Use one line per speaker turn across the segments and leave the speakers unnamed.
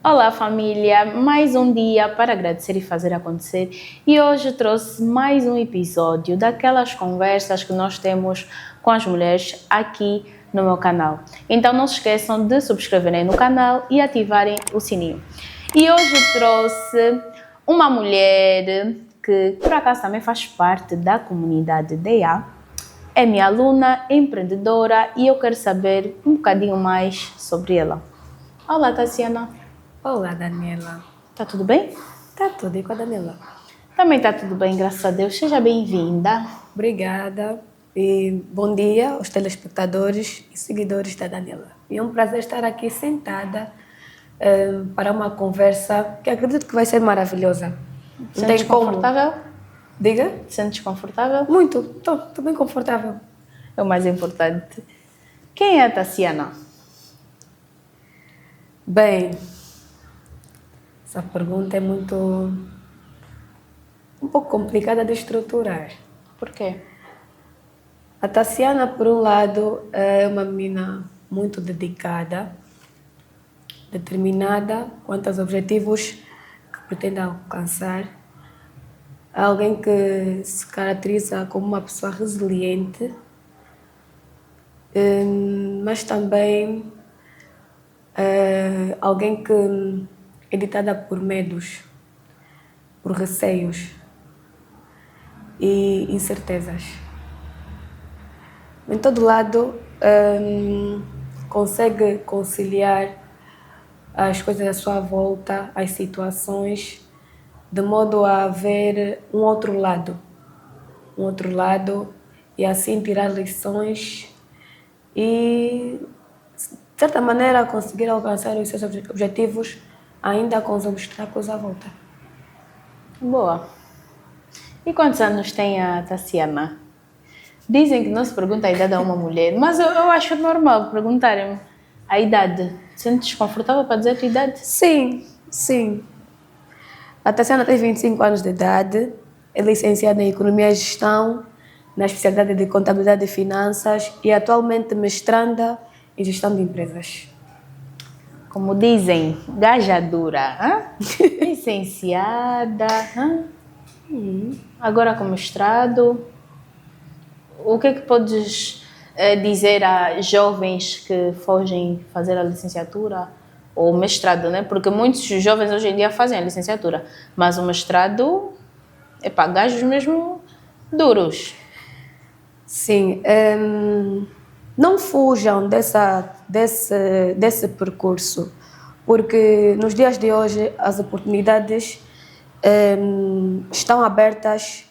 Olá família, mais um dia para agradecer e fazer acontecer e hoje trouxe mais um episódio daquelas conversas que nós temos com as mulheres aqui no meu canal. Então não se esqueçam de subscreverem no canal e ativarem o sininho. E hoje trouxe uma mulher que por acaso também faz parte da comunidade DA, é minha aluna, empreendedora e eu quero saber um bocadinho mais sobre ela. Olá Tassiana.
Olá, Daniela.
Tá tudo bem?
Tá tudo e com a Daniela?
Também tá tudo bem, graças a Deus. Seja bem-vinda.
Obrigada e bom dia aos telespectadores e seguidores da Daniela. E é um prazer estar aqui sentada para uma conversa que acredito que vai ser maravilhosa. Não tem como.
Confortável?
Diga?
Sentes confortável?
Muito. Tô bem confortável.
É o mais importante. Quem é a Tassiana?
Bem, essa pergunta é um pouco complicada de estruturar.
Por quê?
A Tassiana, por um lado, é uma menina muito dedicada, determinada quanto aos objetivos que pretende alcançar. Alguém que se caracteriza como uma pessoa resiliente, mas também alguém que é ditada por medos, por receios e incertezas. Em todo lado, consegue conciliar as coisas à sua volta, as situações, de modo a ver um outro lado e assim tirar lições e, de certa maneira, conseguir alcançar os seus objetivos ainda com os obstáculos à volta.
Boa. E quantos anos tem a Tassiana? Dizem que não se pergunta a idade a uma mulher, mas eu acho normal perguntarem a idade. Sentes confortável para dizer a tua idade?
Sim. A Tassiana tem 25 anos de idade, é licenciada em Economia e Gestão, na especialidade de Contabilidade e Finanças e atualmente mestranda em Gestão de Empresas.
Como dizem, gajadura, licenciada, agora com mestrado. O que é que podes dizer a jovens que fogem fazer a licenciatura ou mestrado, né? Porque muitos jovens hoje em dia fazem a licenciatura, mas o mestrado é para gajos mesmo duros.
Sim, não fujam desse percurso, porque nos dias de hoje as oportunidades estão abertas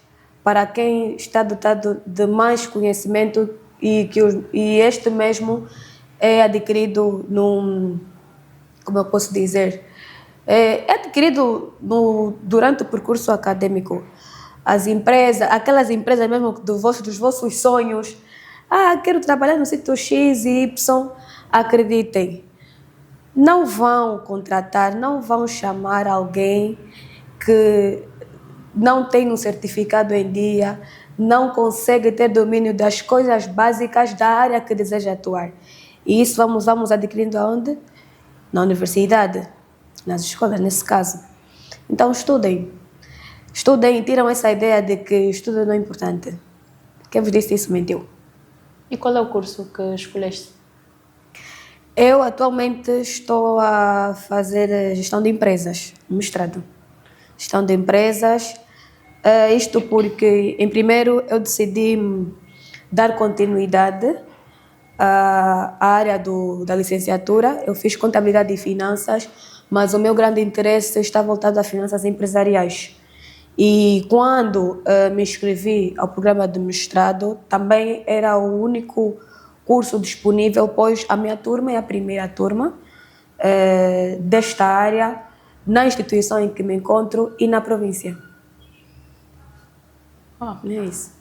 para quem está dotado de mais conhecimento e este mesmo é adquirido como eu posso dizer, é adquirido durante o percurso acadêmico. As empresas, aquelas empresas mesmo dos vossos sonhos, quero trabalhar no sítio X e Y, acreditem, não vão contratar, não vão chamar alguém que não tem um certificado em dia, não consegue ter domínio das coisas básicas da área que deseja atuar. E isso vamos adquirindo aonde? Na universidade, nas escolas, nesse caso. Então estudem e tiram essa ideia de que estudo não é importante. Quem vos disse isso mentiu.
E qual é o curso que escolheste?
Eu atualmente estou a fazer gestão de empresas, mestrado. Gestão de empresas, isto porque, em primeiro, eu decidi dar continuidade à área da licenciatura. Eu fiz contabilidade e finanças, mas o meu grande interesse está voltado a finanças empresariais. E quando me inscrevi ao programa de mestrado, também era o único curso disponível, pois a minha turma é a primeira turma desta área, na instituição em que me encontro e na província. É isso.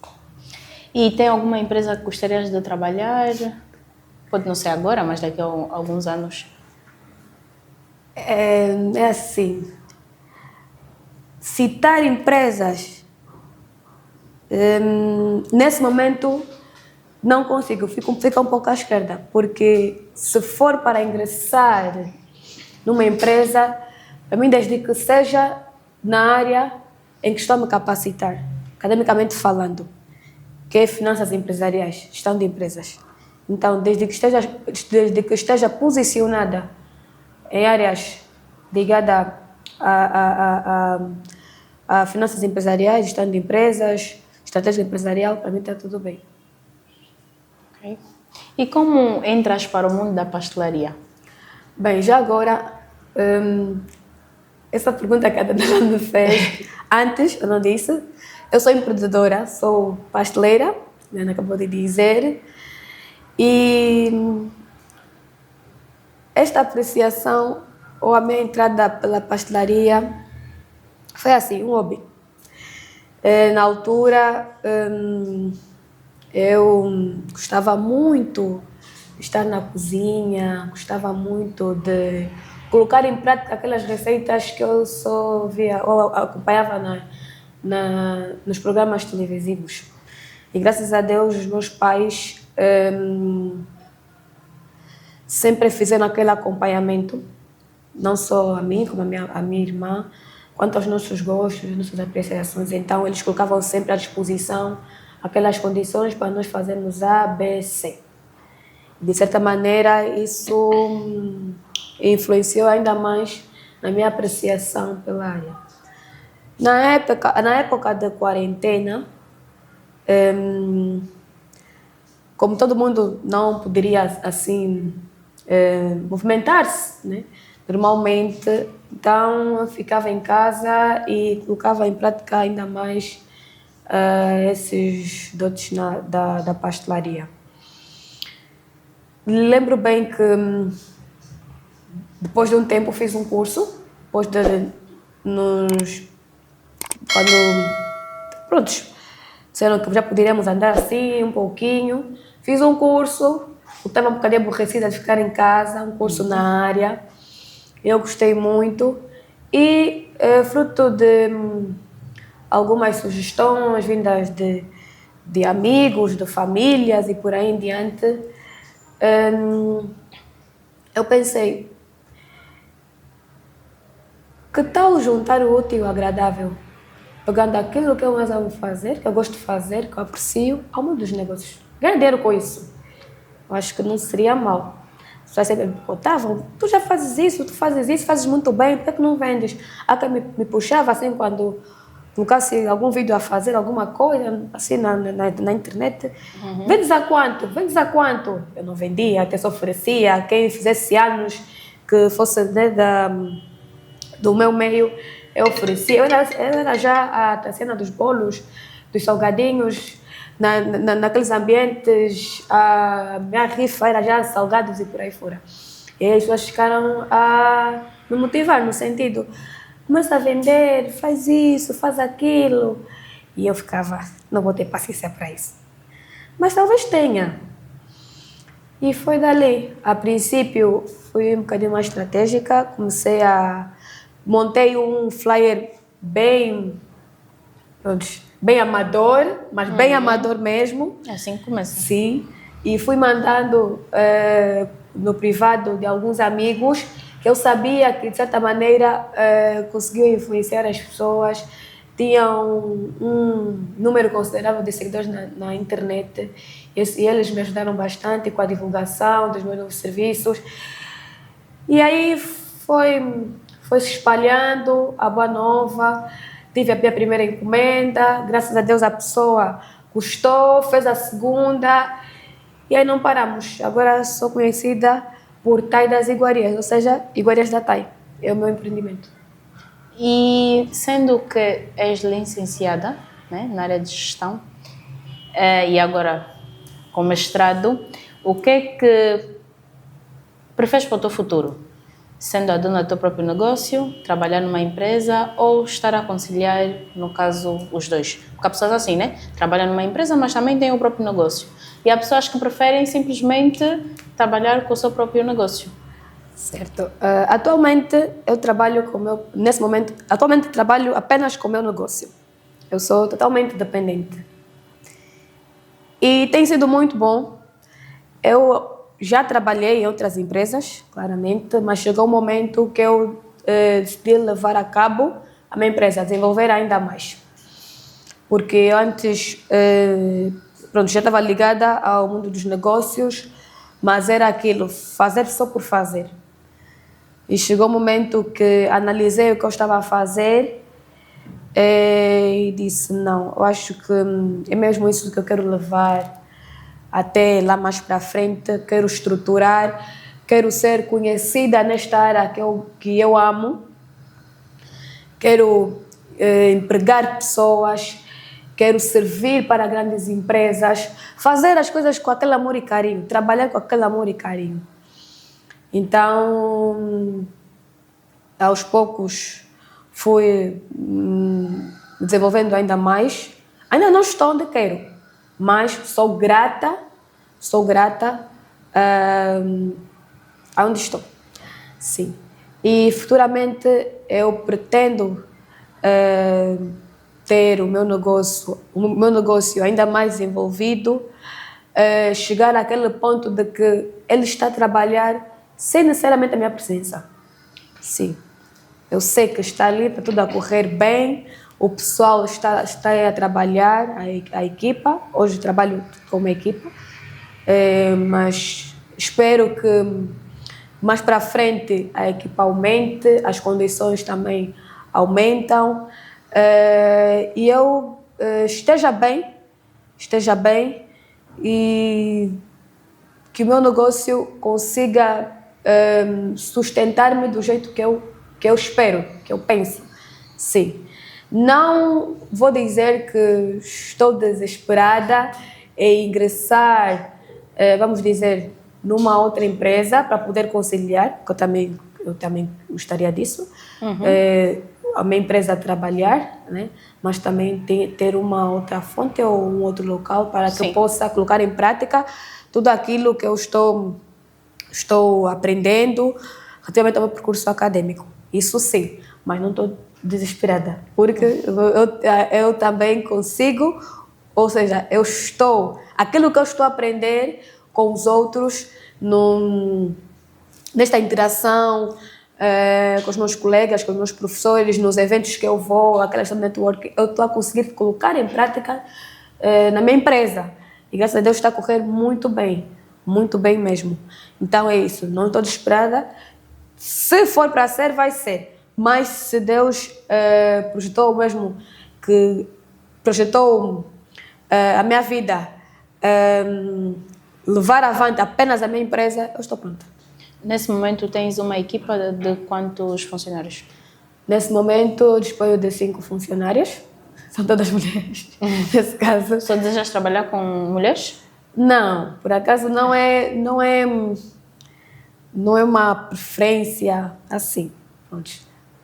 E tem alguma empresa que gostarias de trabalhar? Pode não ser agora, mas daqui a alguns anos.
É assim, citar empresas, nesse momento não consigo, fica um pouco à esquerda, porque se for para ingressar numa empresa, para mim, desde que seja na área em que estou a me capacitar, academicamente falando, que é finanças empresariais, gestão de empresas. Então, desde que esteja posicionada em áreas ligadas a finanças empresariais, gestão de empresas, estratégia empresarial, para mim está tudo bem.
Okay. E como entras para o mundo da pastelaria?
Bem, já agora, essa pergunta que a Daniela me fez antes, eu não disse. Eu sou empreendedora, sou pasteleira, a Ana acabou de dizer. E esta apreciação, ou a minha entrada pela pastelaria, foi assim, um hobby. Na altura, eu gostava muito de estar na cozinha, gostava muito de colocar em prática aquelas receitas que eu só via ou acompanhava nos programas televisivos. E graças a Deus, os meus pais sempre fizeram aquele acompanhamento, não só a mim, como a minha irmã, quanto aos nossos gostos, nossas apreciações. Então, eles colocavam sempre à disposição aquelas condições para nós fazermos A, B, C. De certa maneira, isso influenciou ainda mais na minha apreciação pela área. Na época da quarentena, como todo mundo não poderia assim movimentar-se, né? Normalmente, então ficava em casa e colocava em prática ainda mais esses dotes da pastelaria. Lembro bem que depois de um tempo fiz um curso, quando disseram que já poderíamos andar assim um pouquinho, fiz um curso, eu estava um bocadinho aborrecida de ficar em casa, um curso na área, eu gostei muito e fruto de algumas sugestões vindas de amigos, de famílias e por aí em diante, eu pensei, que tal juntar o útil ao agradável? Pegando aquilo que eu mais amo fazer, que eu gosto de fazer, que eu aprecio, ao mundo dos negócios. Ganhar dinheiro com isso. Eu acho que não seria mal. As pessoas sempre me contavam, tu já fazes isso, fazes muito bem, por que não vendes? Há quem me puxava assim quando colocasse algum vídeo a fazer alguma coisa, assim na internet. Vendes a quanto? Vendes a quanto? Eu não vendia, até se oferecia. Quem fizesse anos que fosse do meu meio, eu oferecia. Eu era já a cena dos bolos, dos salgadinhos, naqueles ambientes, a minha rifa era já salgados e por aí fora. E aí as pessoas ficaram a me motivar no sentido, começa a vender, faz isso, faz aquilo. E eu ficava, não vou ter paciência para isso. Mas talvez tenha. E foi dali. A princípio, fui um bocadinho mais estratégica, montei um flyer bem amador, mas bem amador mesmo.
Assim começa.
Sim. E fui mandando no privado de alguns amigos que eu sabia que, de certa maneira, conseguiu influenciar as pessoas. Tinham um número considerável de seguidores na internet e eles me ajudaram bastante com a divulgação dos meus novos serviços. E aí foi se espalhando a boa nova. Tive a minha primeira encomenda, graças a Deus a pessoa gostou, fez a segunda e aí não paramos. Agora sou conhecida por Thai das Iguarias, ou seja, Iguarias da Thai. É o meu empreendimento.
E sendo que és licenciada, né, na área de gestão e agora com mestrado, o que é que preferes para o teu futuro? Sendo a dona do teu próprio negócio, trabalhar numa empresa ou estar a conciliar, no caso, os dois? Porque há pessoas assim, né? Trabalham numa empresa, mas também têm o próprio negócio. E há pessoas que preferem simplesmente trabalhar com o seu próprio negócio.
Certo. Atualmente, eu trabalho atualmente trabalho apenas com o meu negócio. Eu sou totalmente dependente. E tem sido muito bom. Eu já trabalhei em outras empresas, claramente, mas chegou um momento que eu decidi levar a cabo a minha empresa, desenvolver ainda mais. Porque eu antes, pronto, já estava ligada ao mundo dos negócios, mas era aquilo, fazer só por fazer. E chegou um momento que analisei o que eu estava a fazer e disse, não, eu acho que é mesmo isso que eu quero levar até lá mais para frente, quero estruturar, quero ser conhecida nesta área que eu amo, quero empregar pessoas, quero servir para grandes empresas, fazer as coisas com aquele amor e carinho, trabalhar com aquele amor e carinho. Então, aos poucos, fui desenvolvendo ainda mais. Ainda não estou onde quero, mas sou grata aonde estou. Sim. E futuramente eu pretendo ter o meu negócio ainda mais desenvolvido, chegar àquele ponto de que ele está a trabalhar sem necessariamente a minha presença. Sim. Eu sei que está ali, está tudo a correr bem, o pessoal está a trabalhar, a equipa, hoje trabalho com uma equipa, mas espero que mais para frente a equipa aumente, as condições também aumentam e eu esteja bem e que o meu negócio consiga sustentar-me do jeito que eu espero, que eu penso. Sim. Não vou dizer que estou desesperada em ingressar, vamos dizer, numa outra empresa para poder conciliar, porque eu também gostaria disso. A minha empresa trabalhar, né? Mas também ter uma outra fonte ou um outro local para que eu possa colocar em prática tudo aquilo que eu estou aprendendo relativamente ao meu percurso acadêmico. Isso sim, mas não estou desesperada, porque eu também consigo, ou seja, aquilo que eu estou a aprender com os outros nesta interação com os meus colegas, com os meus professores, nos eventos que eu vou, aquela questão de network, eu estou a conseguir colocar em prática na minha empresa. E graças a Deus está a correr muito bem mesmo. Então é isso, não estou desesperada. Se for para ser, vai ser. Mas se Deus projetou a minha vida, levar avante apenas a minha empresa, eu estou pronta.
Nesse momento tens uma equipa de quantos funcionários?
Nesse momento disponho de 5 funcionários, são todas mulheres, nesse caso.
Só desejas trabalhar com mulheres?
Não, por acaso não é uma preferência assim. Pronto.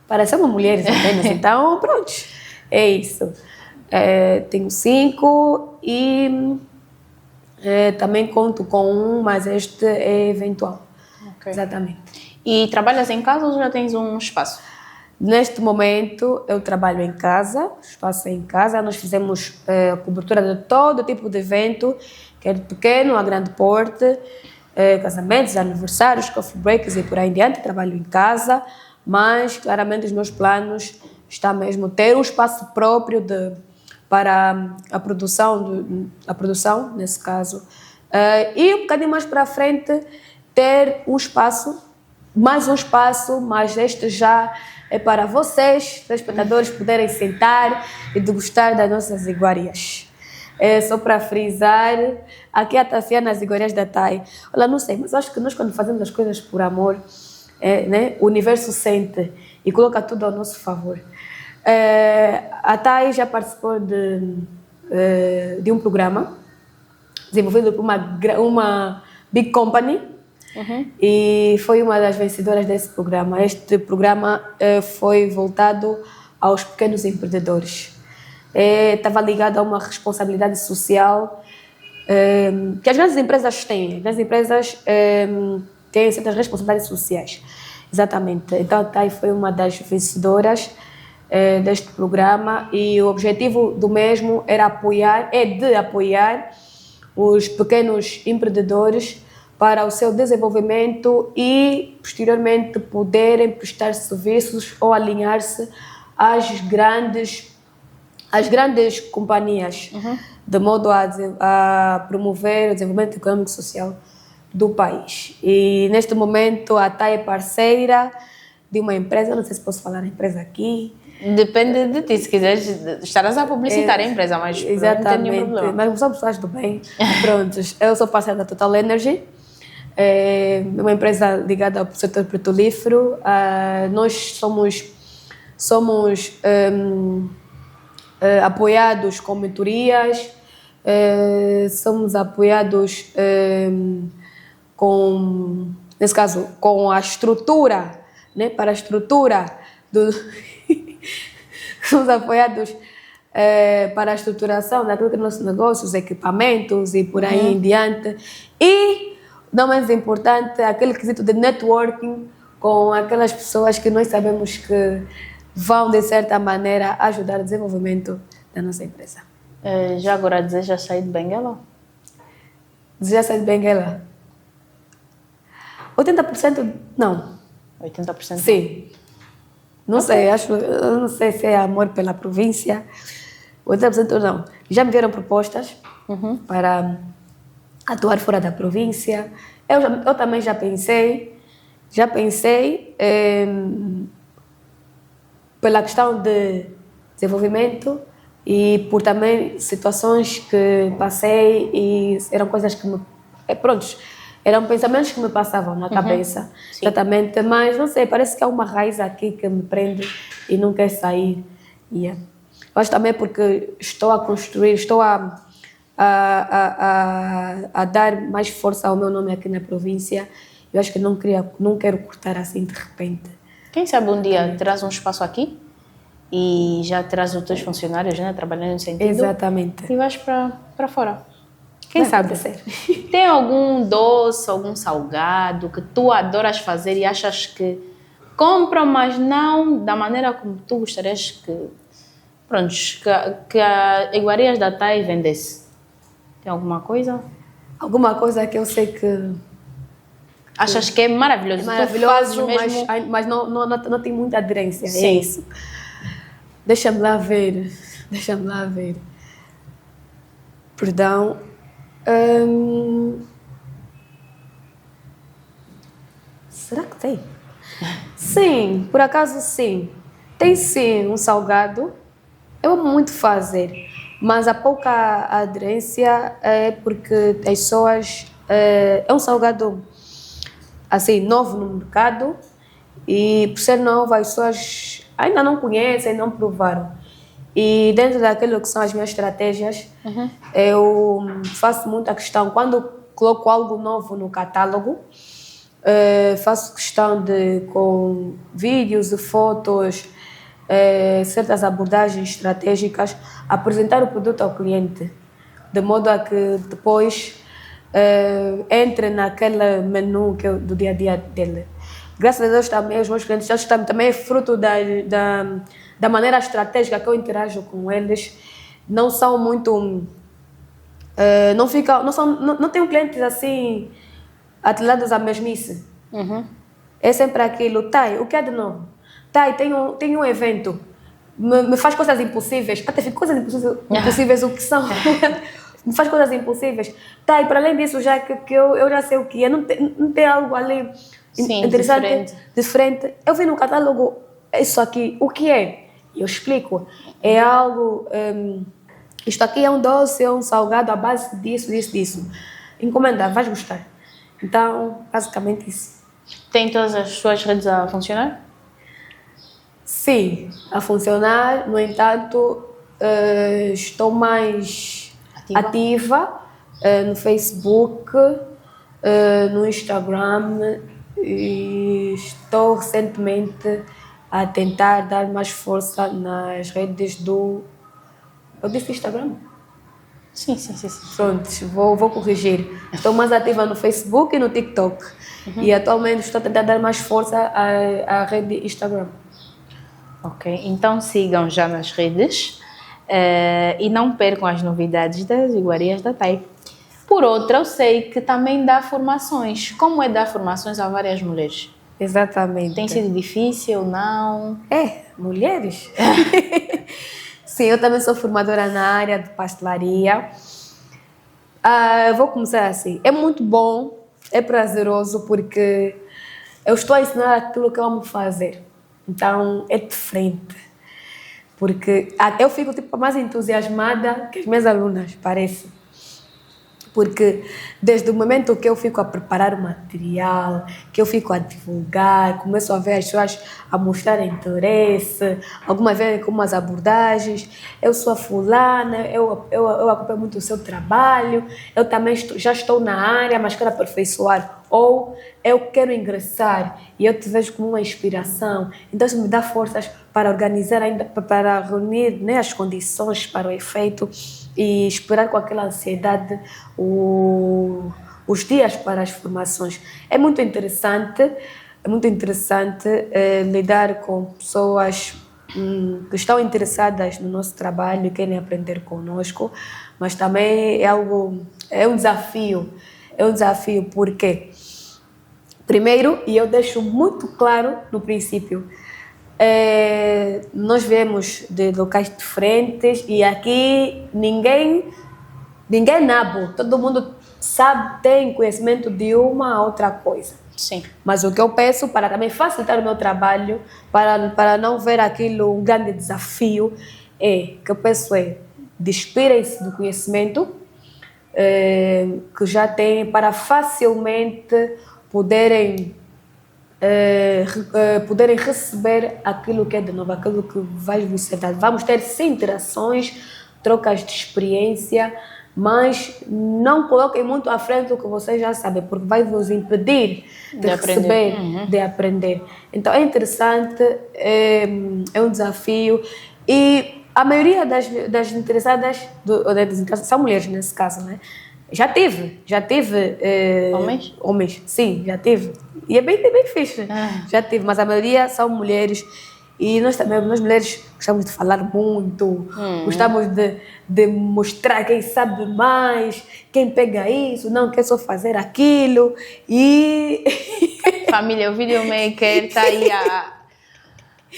Parecemos mulheres apenas, então pronto, é isso. Tenho 5 e também conto com um, mas este é eventual.
Okay.
Exatamente.
E trabalhas em casa ou já tens um espaço?
Neste momento eu trabalho em casa, espaço é em casa. Nós fizemos a cobertura de todo tipo de evento, quer de pequeno a grande porte, casamentos, aniversários, coffee breaks e por aí em diante. Trabalho em casa, mas claramente os meus planos está mesmo ter um espaço próprio para a produção nesse caso, e um bocadinho mais para a frente ter mais um espaço, mas este já é para vocês, telespectadores, poderem sentar e degustar das nossas iguarias. Só para frisar, aqui a Tassiana, as iguarias da Thay. Olha, não sei, mas acho que nós quando fazemos as coisas por amor, né, o universo sente e coloca tudo ao nosso favor. A Thay já participou de um programa desenvolvido por uma big company. E foi uma das vencedoras desse programa. Este programa foi voltado aos pequenos empreendedores. Estava ligado a uma responsabilidade social que as grandes empresas têm. As grandes empresas têm certas responsabilidades sociais. Exatamente. Então, a Thay foi uma das vencedoras deste programa e o objetivo do mesmo é de apoiar os pequenos empreendedores para o seu desenvolvimento e, posteriormente, poderem prestar serviços ou alinhar-se às grandes companhias, de modo a promover o desenvolvimento econômico e social do país. E, neste momento, a TAI é parceira de uma empresa, não sei se posso falar a empresa aqui.
Depende de ti, se quiseres, estarás a publicitar a empresa, mas não tem nenhum problema.
Mas são pessoas do bem. Prontos, eu sou parceira da Total Energy, é uma empresa ligada ao setor petrolífero. Nós somos apoiados com mentorias, somos apoiados nesse caso, com a estrutura, né, para a estrutura do... somos apoiados para a estruturação daquilo que é nossos negócios, equipamentos e por aí em diante. E, não menos importante, aquele quesito de networking com aquelas pessoas que nós sabemos que vão, de certa maneira, ajudar o desenvolvimento da nossa empresa.
Já agora desejas sair de Benguela?
Deseja sair de Benguela? 80% não.
80%?
Sim. Não sei, eu não sei se é amor pela província. 80% não. Já me vieram propostas para atuar fora da província. Eu também já pensei pela questão de desenvolvimento e por também situações que passei e eram coisas que eram pensamentos que me passavam na cabeça, exatamente, mas não sei, parece que há uma raiz aqui que me prende e não quer sair. Yeah. Mas também porque estou a construir, estou a dar mais força ao meu nome aqui na província. Eu acho que não quero cortar assim de repente.
Quem sabe um dia terás um espaço aqui e já terás os teus funcionários, né, trabalhando no sentido.
Exatamente.
E vais para fora. Quem sabe?
Pode ser.
Tem algum doce, algum salgado que tu adoras fazer e achas que compram, mas não da maneira como tu gostarias que a Iguarias da TAI vendesse? Tem alguma coisa?
Alguma coisa que eu sei que...
Achas que é maravilhoso?
É maravilhoso,
mesmo...
mas não tem muita aderência.
Sim.
É isso. Deixa-me lá ver. Perdão. Será que tem? Sim, por acaso sim. Tem sim um salgado. Eu amo muito fazer, mas há pouca aderência porque as pessoas... é um salgado assim, novo no mercado e por ser novo as pessoas ainda não conhecem, não provaram. E dentro daquilo que são as minhas estratégias, eu faço muita questão, quando coloco algo novo no catálogo, faço questão de, com vídeos e fotos, certas abordagens estratégicas, apresentar o produto ao cliente, de modo a que depois entre naquele menu do dia a dia dele. Graças a Deus também os meus clientes também é fruto da maneira estratégica que eu interajo com eles. Não são muito... não tenho clientes assim atrelados à mesmice. É sempre aquilo. TAI, o que é de novo? TAI, tem um evento. Me faz coisas impossíveis. Até fico coisas impossíveis o que são. Me faz coisas impossíveis. Tá, e para além disso, já que eu já sei o que é, não tem algo ali interessante, diferente. Eu vi no catálogo isso aqui, o que é? Eu explico. É algo... isto aqui é um doce, é um salgado à base disso. Encomenda, vais gostar. Então, basicamente isso.
Tem todas as suas redes a funcionar?
Sim, a funcionar. No entanto, estou mais... ativa no Facebook, no Instagram e estou recentemente a tentar dar mais força nas redes do... Eu disse Instagram?
Sim.
Pronto, vou corrigir. Estou mais ativa no Facebook e no TikTok. E atualmente estou a tentar dar mais força à rede Instagram.
Ok, então sigam já nas redes. E não percam as novidades das Iguarias da TAI. Por outra, eu sei que também dá formações. Como é dar formações a várias mulheres?
Exatamente.
Tem sido difícil, não?
Mulheres? Sim, eu também sou formadora na área de pastelaria. Eu vou começar assim. É muito bom, é prazeroso, porque eu estou a ensinar aquilo que eu amo fazer. Então, é diferente. Porque até eu fico tipo, mais entusiasmada que as minhas alunas, parece. Porque desde o momento que eu fico a preparar o material, que eu fico a divulgar, começo a ver as pessoas a mostrar interesse, algumas vezes com umas abordagens, eu sou a fulana, eu acompanho muito o seu trabalho, eu também já estou na área, mas quero aperfeiçoar, ou eu quero ingressar e eu te vejo como uma inspiração, então isso me dá forças para organizar ainda, para reunir, né, as condições para o efeito e esperar com aquela ansiedade os dias para as formações. É muito interessante lidar com pessoas que estão interessadas no nosso trabalho e querem aprender conosco, mas também é um desafio porque, primeiro, e eu deixo muito claro no princípio, nós viemos de locais diferentes e aqui ninguém é nabo, todo mundo sabe, tem conhecimento de uma ou outra coisa.
Sim.
Mas o que eu peço para também facilitar o meu trabalho, para não ver aquilo um grande desafio, que eu peço despirem-se do conhecimento que já têm para facilmente poderem receber aquilo que é de novo, aquilo que vai vos ser dado. Vamos ter sim interações, trocas de experiência, mas não coloquem muito à frente o que vocês já sabem, porque vai vos impedir de receber, de aprender. Então é interessante, é um desafio e a maioria das interessadas, são mulheres nesse caso, né? Já tive homens, sim, já tive. E é bem fixe. Já tive, mas a maioria são mulheres. E nós mulheres gostamos de falar muito, gostamos de mostrar quem sabe mais, quem pega isso, não quer só fazer aquilo. E
Família, o videomaker está aí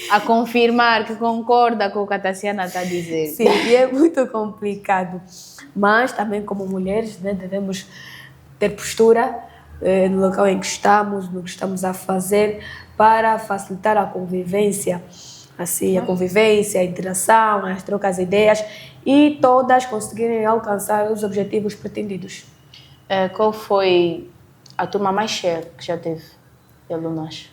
a confirmar que concorda com o que a Tassiana está a dizer.
Sim, e é muito complicado. Mas também como mulheres, né, devemos ter postura no local em que estamos, no que estamos a fazer, para facilitar a convivência, assim, a interação, as trocas de ideias e todas conseguirem alcançar os objetivos pretendidos.
Qual foi a turma mais cheia que já teve de alunas?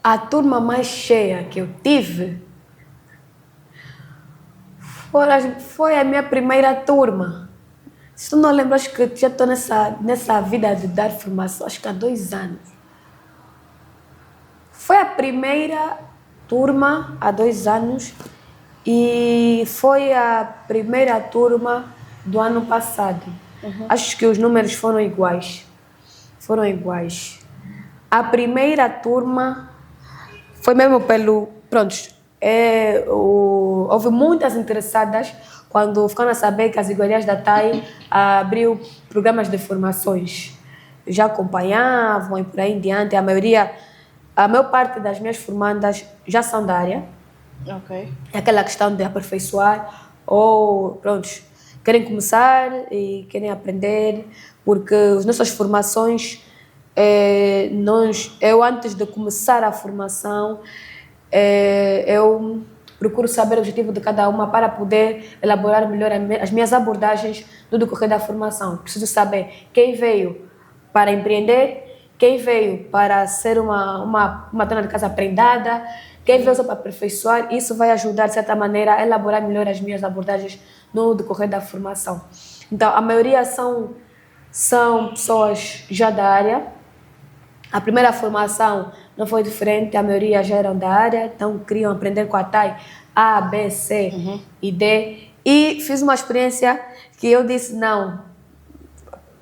A turma mais cheia que eu tive foi a minha primeira turma. Se tu não lembras, acho que já estou nessa vida de dar formação, acho que há 2 anos. Foi a primeira turma há 2 anos e foi a primeira turma do ano passado. Acho que os números foram iguais. A primeira turma foi mesmo pelo... houve muitas interessadas quando ficaram a saber que as iguarias da TAI abriu programas de formações. Já acompanhavam e por aí em diante. A maior parte das minhas formandas já são da área.
Ok.
É aquela questão de aperfeiçoar ou, querem começar e querem aprender, porque as nossas formações, eu antes de começar a formação, eu procuro saber o objetivo de cada uma para poder elaborar melhor as minhas abordagens no decorrer da formação. Preciso saber quem veio para empreender, quem veio para ser uma dona de casa prendada, quem veio só para aperfeiçoar. Isso vai ajudar, de certa maneira, a elaborar melhor as minhas abordagens no decorrer da formação. Então, a maioria são pessoas já da área. A primeira formação não foi diferente, a maioria já eram da área, então queriam aprender com a TAI A, B, C e D. E fiz uma experiência que eu disse, não,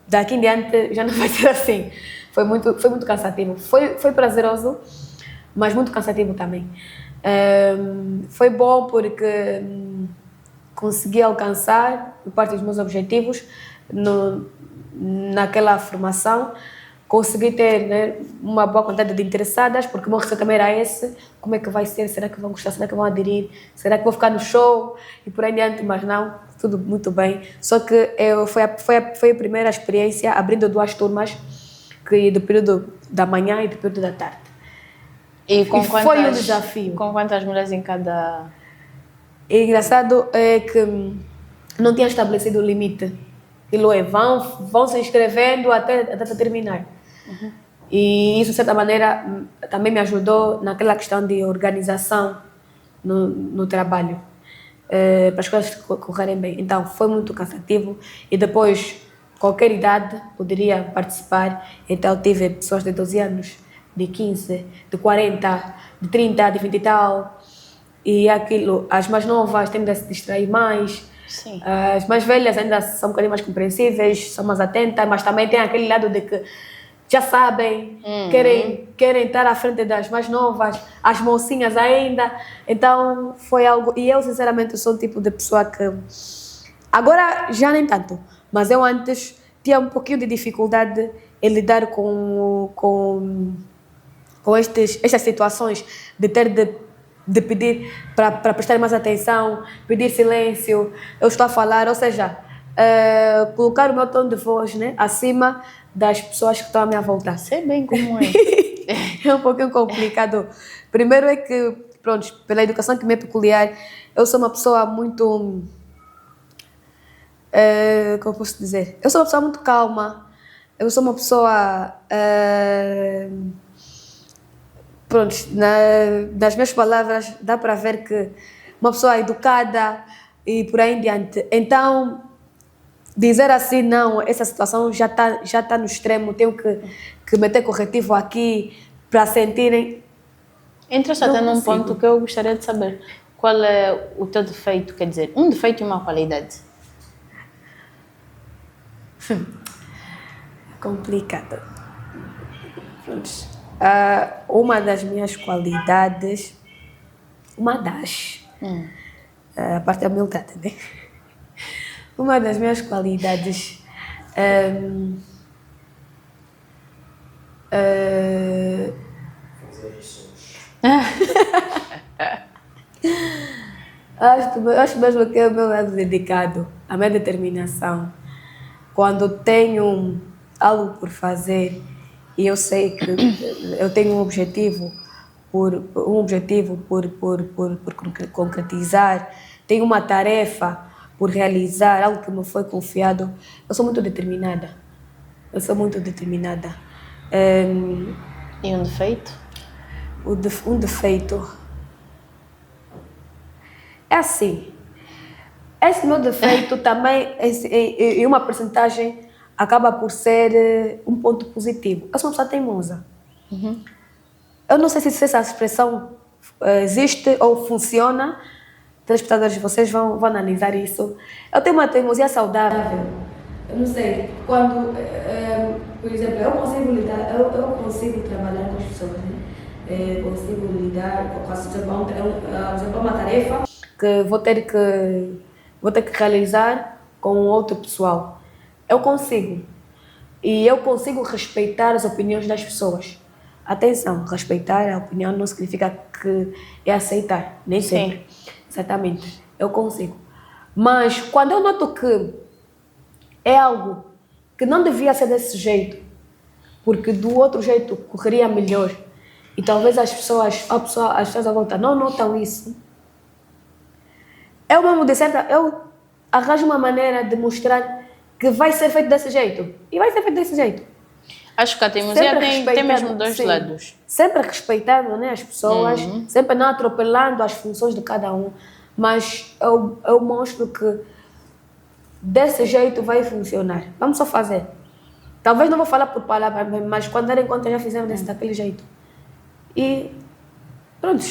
daqui em diante já não vai ser assim. Foi muito cansativo. Foi prazeroso, mas muito cansativo também. Foi bom porque consegui alcançar, por parte dos meus objetivos, naquela formação. Consegui ter, né, uma boa quantidade de interessadas, porque o meu receio também era esse. Como é que vai ser? Será que vão gostar? Será que vão aderir? Será que vou ficar no show? E por aí adiante, mas não, tudo muito bem. Só que foi a primeira experiência abrindo 2 turmas, do período da manhã e do período da tarde.
E
foi um desafio.
Com quantas mulheres em cada...
E engraçado é que não tinha estabelecido o limite. Aquilo é, vão se inscrevendo até terminar. Uhum. E isso, de certa maneira, também me ajudou naquela questão de organização no trabalho, para as coisas correrem bem. Então, foi muito cansativo. E depois, qualquer idade poderia participar. Então, tive pessoas de 12 anos, de 15, de 40, de 30, de 20 e tal. E aquilo, as mais novas tendem a se distrair mais.
Sim.
As mais velhas ainda são um bocadinho mais compreensíveis, são mais atentas, mas também tem aquele lado de que já sabem, querem estar à frente das mais novas, as mocinhas ainda. Então foi algo. E eu, sinceramente, sou um tipo de pessoa que. Agora já nem tanto, mas eu antes tinha um pouquinho de dificuldade em lidar com estas situações de ter de pedir para prestar mais atenção, pedir silêncio, eu estou a falar, ou seja, colocar o meu tom de voz, né, acima das pessoas que estão à minha volta.
Sei bem como é.
É um pouquinho complicado. Primeiro é que, pronto, pela educação que me é peculiar, eu sou uma pessoa muito... como eu posso dizer? Eu sou uma pessoa muito calma, eu sou uma pessoa... pronto, nas minhas palavras dá para ver que uma pessoa educada e por aí em diante. Então, dizer assim, não, essa situação já tá no extremo, tenho que meter corretivo aqui para sentirem...
Entraste até num ponto que eu gostaria de saber. Qual é o teu defeito, quer dizer, um defeito e uma qualidade?
Complicado. Uma das minhas qualidades, a parte da humildade, né? Uma das minhas qualidades acho mesmo que é o meu lado dedicado, a minha determinação. Quando tenho algo por fazer e eu sei que eu tenho um objetivo por concretizar, tenho uma tarefa por realizar, algo que me foi confiado, eu sou muito determinada.
E um defeito?
Um defeito é assim, esse meu defeito também, em uma percentagem, acaba por ser um ponto positivo. Eu sou uma pessoa teimosa. Uhum. Eu não sei se essa expressão existe ou funciona. Telespectadores, vocês vão analisar isso. Eu tenho uma teimosia saudável. Eu não sei, quando, por exemplo, eu consigo trabalhar com as pessoas, né? Consigo lidar com as pessoas. Por exemplo, uma tarefa que vou ter que realizar com outro pessoal. Eu consigo. E eu consigo respeitar as opiniões das pessoas. Atenção, respeitar a opinião não significa que é aceitar, nem sempre. Sim. Exatamente, eu consigo. Mas quando eu noto que é algo que não devia ser desse jeito, porque do outro jeito correria melhor, e talvez as pessoas à volta não notam isso, eu mesmo eu arranjo uma maneira de mostrar que vai ser feito desse jeito. E vai ser feito desse jeito.
Acho que a teimosia tem mesmo dois lados.
Sempre respeitando, né, as pessoas, sempre não atropelando as funções de cada um. Mas eu mostro que desse jeito vai funcionar. Vamos só fazer. Talvez não vou falar por palavras, mas quando derem conta já fizemos daquele jeito. E pronto.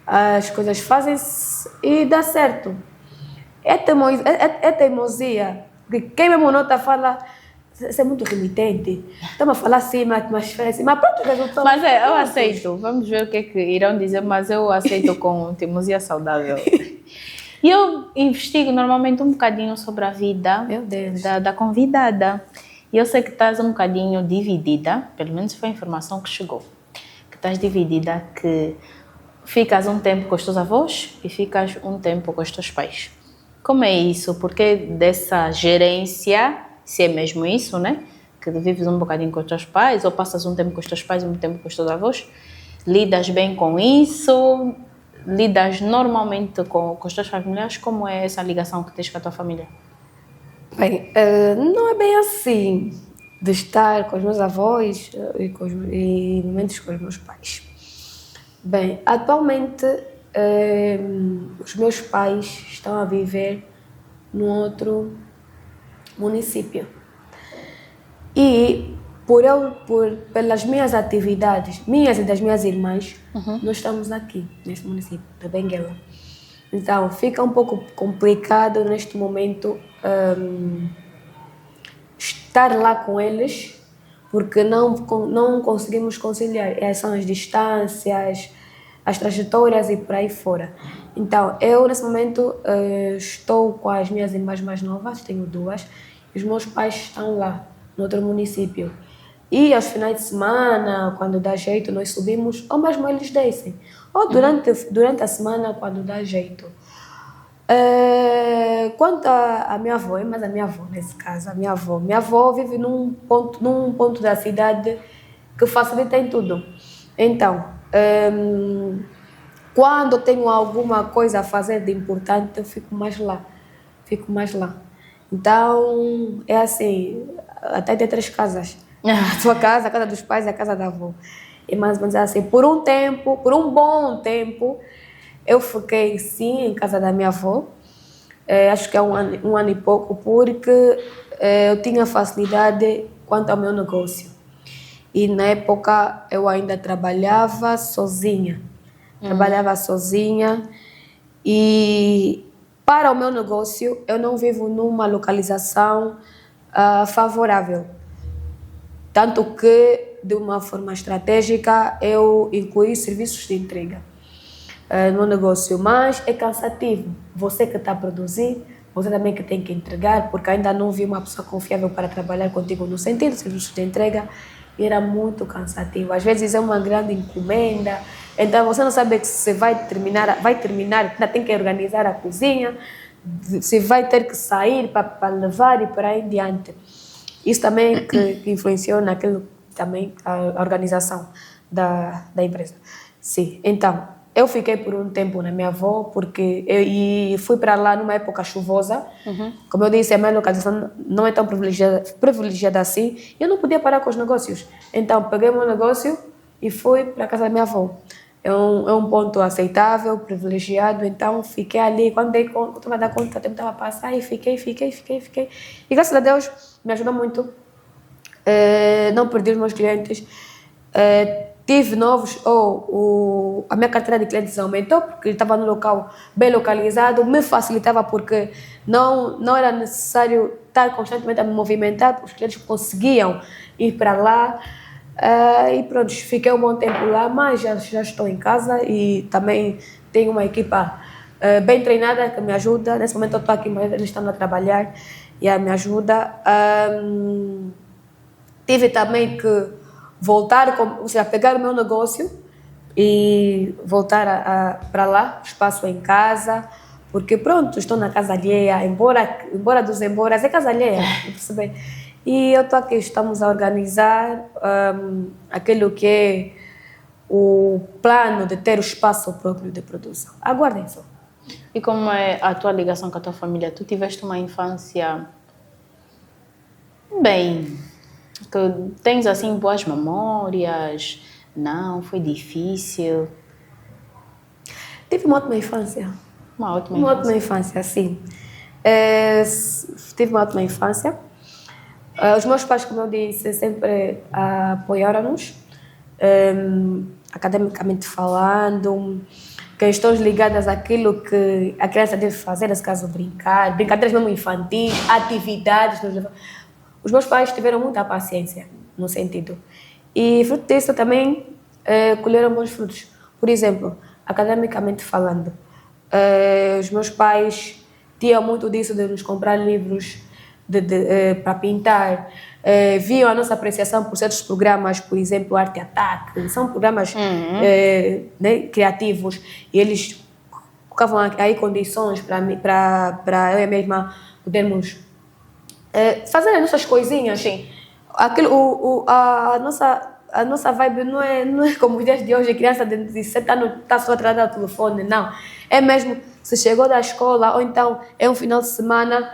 As coisas fazem-se e dá certo. É teimosia. Porque quem mesmo nota fala, você é muito remitente. Estamos a falar assim, mas pronto, o resultado.
Mas eu aceito. Vamos ver o que é que irão dizer, mas eu aceito com teimosia saudável. E eu investigo normalmente um bocadinho sobre a vida
Meu Deus.
da convidada. E eu sei que estás um bocadinho dividida, pelo menos foi a informação que chegou, que estás dividida, que ficas um tempo com os teus avós e ficas um tempo com os teus pais. Como é isso? Porque dessa gerência, se é mesmo isso, né? Que vives um bocadinho com os teus pais, ou passas um tempo com os teus pais e um tempo com os teus avós, lidas bem com isso? Lidas normalmente com os teus familiares? Como é essa ligação que tens com a tua família?
Bem, não é bem assim de estar com os meus avós e momentos com os meus pais. Bem, atualmente os meus pais estão a viver num outro município. E pelas minhas atividades, minhas e das minhas irmãs, nós estamos aqui, neste município de Benguela. Então, fica um pouco complicado neste momento estar lá com eles, porque não conseguimos conciliar. São as distâncias, as trajetórias e por aí fora. Então, eu nesse momento estou com as minhas irmãs mais novas, tenho duas, e os meus pais estão lá, no outro município. E aos finais de semana, quando dá jeito, nós subimos, ou mesmo eles descem. Ou durante a semana, quando dá jeito. Quanto à minha avó, mas a minha avó nesse caso, minha avó vive num ponto da cidade que facilita em tudo. Então, quando eu tenho alguma coisa a fazer de importante, eu fico mais lá. Então, é assim, até ter 3 casas. A sua casa, a casa dos pais e a casa da avó. E mais ou menos assim, por um bom tempo, eu fiquei sim em casa da minha avó. Acho que é um ano e pouco, porque eu tinha facilidade quanto ao meu negócio. E na época eu ainda trabalhava sozinha. E para o meu negócio eu não vivo numa localização favorável. Tanto que, de uma forma estratégica, eu incluí serviços de entrega no negócio, mas é cansativo. Você que está a produzir, você também que tem que entregar, porque ainda não vi uma pessoa confiável para trabalhar contigo no sentido de serviços de entrega, e era muito cansativo. Às vezes é uma grande encomenda, então você não sabe que se vai terminar, ainda tem que organizar a cozinha, se vai ter que sair para levar e por aí em diante. Isso também que influenciou naquilo também a organização da empresa. Sim, então eu fiquei por um tempo na minha avó e fui para lá numa época chuvosa. Como eu disse, a minha localização não é tão privilegiada assim. Eu não podia parar com os negócios. Então peguei o meu negócio e fui para a casa da minha avó. É um ponto aceitável, privilegiado, então fiquei ali. Quando dei conta, estava a dar conta, o tempo estava a passar e fiquei. E graças a Deus me ajudou muito. Não perdi os meus clientes. Tive novos, a minha carteira de clientes aumentou, porque estava no local bem localizado, me facilitava porque não era necessário estar constantemente a me movimentar, os clientes conseguiam ir para lá. E pronto, fiquei um bom tempo lá, mas já estou em casa e também tenho uma equipa bem treinada que me ajuda. Nesse momento eu estou aqui, mas eles estão a trabalhar e me ajuda. Tive também que voltar, ou seja, pegar o meu negócio e voltar para lá, espaço em casa, porque pronto, estou na casa alheia, embora dos emboras, é casa alheia, perceber? E eu estou aqui, estamos a organizar aquilo que é o plano de ter o espaço próprio de produção. Aguardem só.
E como é a tua ligação com a tua família? Tu tiveste uma infância bem, que tens assim boas memórias? Não, foi difícil?
Tive uma ótima infância.
Uma ótima
infância, sim. Tive uma ótima infância. Os meus pais, como eu disse, sempre apoiaram-nos, academicamente falando, questões ligadas àquilo que a criança deve fazer, nesse caso brincadeiras mesmo infantis, atividades. Os meus pais tiveram muita paciência, no sentido. E fruto disso também colheram bons frutos. Por exemplo, academicamente falando, Os meus pais tinham muito disso de nos comprar livros para pintar. Viam a nossa apreciação por certos programas, por exemplo, Arte Ataque. São programas né, criativos e eles colocavam aí condições para eu e a minha irmã podermos fazer as nossas coisinhas.
Sim.
A nossa vibe não é como os dias de hoje, criança de 17 anos está só atrás do telefone, não. É mesmo, se chegou da escola, ou então é um final de semana,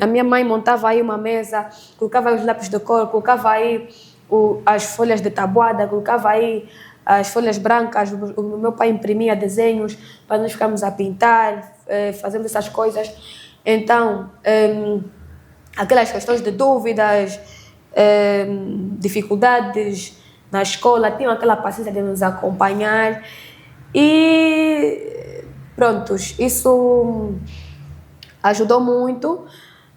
a minha mãe montava aí uma mesa, colocava os lápis de cor, colocava aí as folhas de tabuada, colocava aí as folhas brancas, o meu pai imprimia desenhos para nós ficarmos a pintar, fazendo essas coisas. Então, aquelas questões de dúvidas, dificuldades na escola, tinham aquela paciência de nos acompanhar e prontos, isso ajudou muito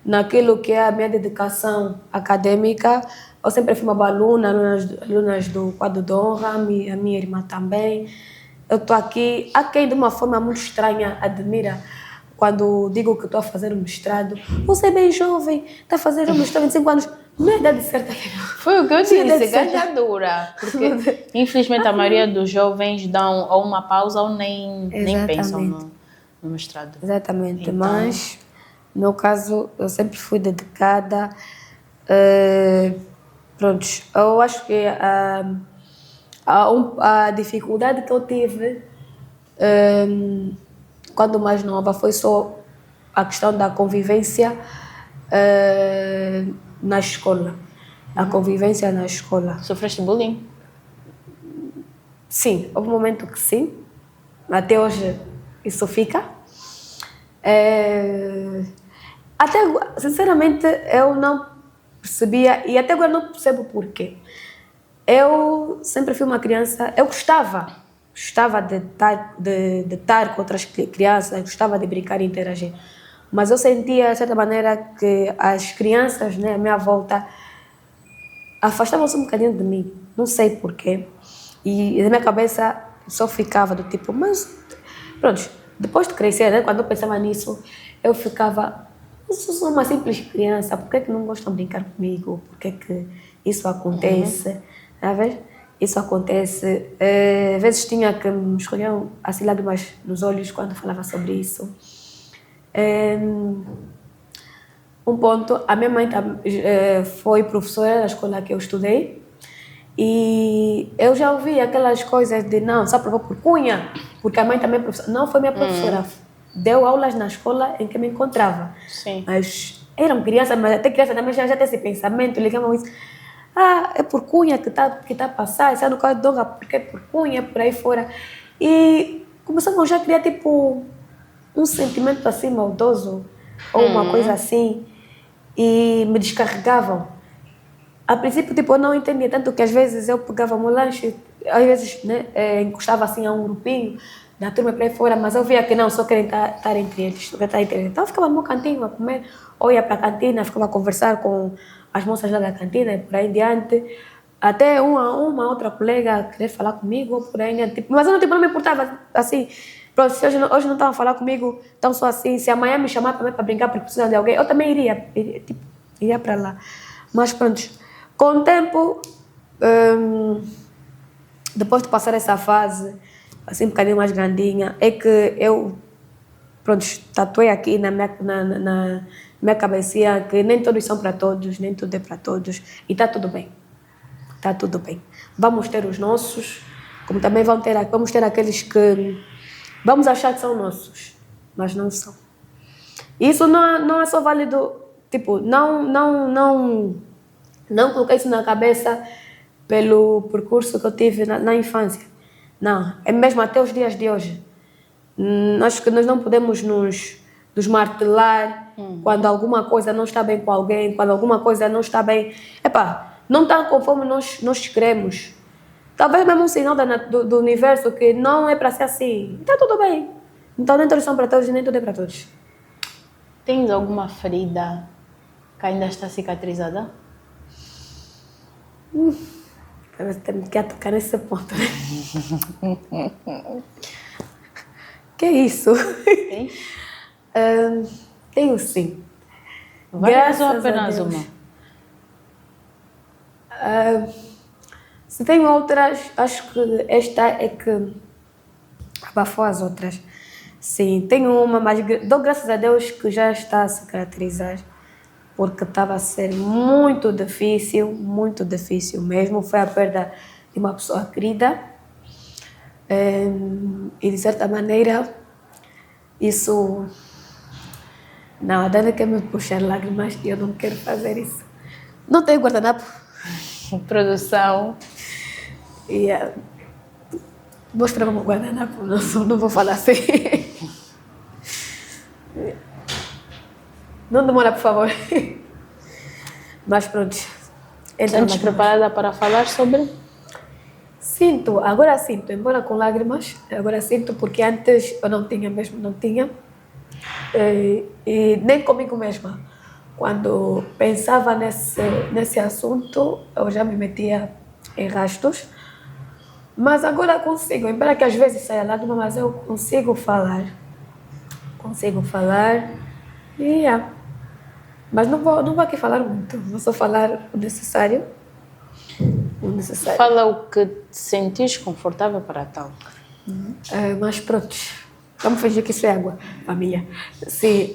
naquilo que é a minha dedicação acadêmica. Eu sempre fui uma boa aluna, alunas do quadro de honra, a minha irmã também. Eu estou aqui, há quem de uma forma muito estranha admira quando digo que estou a fazer um mestrado. Você é bem jovem, está a fazer um mestrado de 25 anos. Não é idade certa.
Foi o que eu disse, gajadura. Porque, infelizmente, a maioria dos jovens dão ou uma pausa ou nem pensam no mestrado.
Exatamente,
Então...
mas, no meu caso, eu sempre fui dedicada. Prontos, eu acho que a dificuldade que eu tive quando mais nova foi só a questão da convivência na escola. A convivência na escola.
Sofreste bullying?
Sim, houve um momento que sim. Até hoje isso fica. Até sinceramente eu não percebia e até agora não percebo porquê. Eu sempre fui uma criança, eu gostava de estar com outras crianças, gostava de brincar e interagir. Mas eu sentia, de certa maneira, que as crianças, né, à minha volta, afastavam-se um bocadinho de mim. Não sei porquê. E na minha cabeça só ficava do tipo, mas pronto, depois de crescer, né, quando eu pensava nisso, eu ficava, eu sou uma simples criança, por que não gostam de brincar comigo? Por que isso acontece? Tá vendo? Isso acontece. Às vezes tinha que me escolher assim lágrimas nos olhos quando falava sobre isso. Um ponto, a minha mãe foi professora da escola que eu estudei e eu já ouvi aquelas coisas de não, só provou por cunha, porque a mãe também é professora. Não foi minha professora, deu aulas na escola em que me encontrava.
Sim.
Mas eram crianças, mas até criança também já tem esse pensamento, ligavam isso. É por cunha que tá a passar, isso é no caso de Donga, porque é por cunha, por aí fora. E começamos já a criar tipo um sentimento assim maldoso, ou uma coisa assim, e me descarregavam. A princípio, tipo, eu não entendia, tanto que às vezes eu pegava o meu lanche, às vezes, né, encostava assim a um grupinho da turma para aí fora, mas eu via que não, só querem estar entre eles, Então eu ficava no meu cantinho a comer, ou ia para a cantina, ficava a conversar com as moças lá da cantina e por aí em diante, até uma outra colega querer falar comigo, ou por aí em diante, tipo, mas eu não me importava assim. Pronto, se hoje não estavam a falar comigo, então só assim, se amanhã me chamar também para brincar porque precisa de alguém, eu também iria para lá. Mas pronto, com o tempo, depois de passar essa fase, assim um bocadinho mais grandinha, é que eu, pronto, tatuei aqui na minha cabecinha que nem todos são para todos, nem tudo é para todos, e está tudo bem. Está tudo bem. Vamos ter os nossos, como também vamos ter aqueles que vamos achar que são nossos, mas não são. Isso não é só válido, tipo, não coloquei isso na cabeça pelo percurso que eu tive na infância. Não, é mesmo até os dias de hoje. Acho que nós não podemos nos martelar quando alguma coisa não está bem com alguém, quando alguma coisa não está bem. Não está conforme nós queremos. Talvez mesmo um sinal do universo que não é para ser assim. Está tudo bem. Então nem todos são para todos e nem tudo é para todos.
Tens alguma ferida que ainda está cicatrizada?
Temos que tocar nesse ponto. Que é isso?
Tem?
Tenho sim.
Várias ou
Graças a
apenas
Deus.
uma?
Se tem outras, acho que esta é que abafou as outras. Sim, tenho uma, mas dou graças a Deus que já está a se caracterizar, porque estava a ser muito difícil mesmo. Foi a perda de uma pessoa querida. E de certa maneira, isso. Não, a Dana quer me puxar lágrimas e eu não quero fazer isso. Não tenho guardanapo.
Produção.
Vou esperar o meu guardanapo, não vou falar assim. Não demora, por favor. Mas pronto.
Estás preparada para falar sobre?
Agora sinto, embora com lágrimas, agora sinto porque antes eu não tinha. E nem comigo mesma. Quando pensava nesse assunto, eu já me metia em rastos. Mas agora consigo, embora que às vezes saia lágrima, mas eu consigo falar. E mas não vou aqui falar muito, vou só falar o necessário.
Fala o que te sentires confortável para tal.
Mas pronto, vamos fingir que isso é água, família. Sim,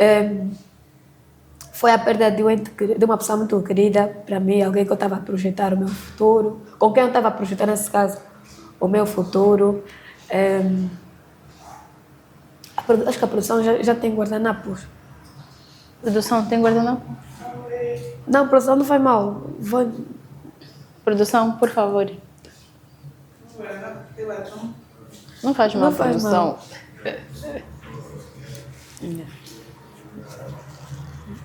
foi a perda de uma pessoa muito querida para mim, alguém que eu estava a projetar o meu futuro, com quem eu estava a projetar, nesse caso, o meu futuro. Acho que a produção já tem guardanapos.
Produção, tem guardanapo?
Não, produção não faz mal.
Produção, por favor. Não faz mal,
Não faz
produção.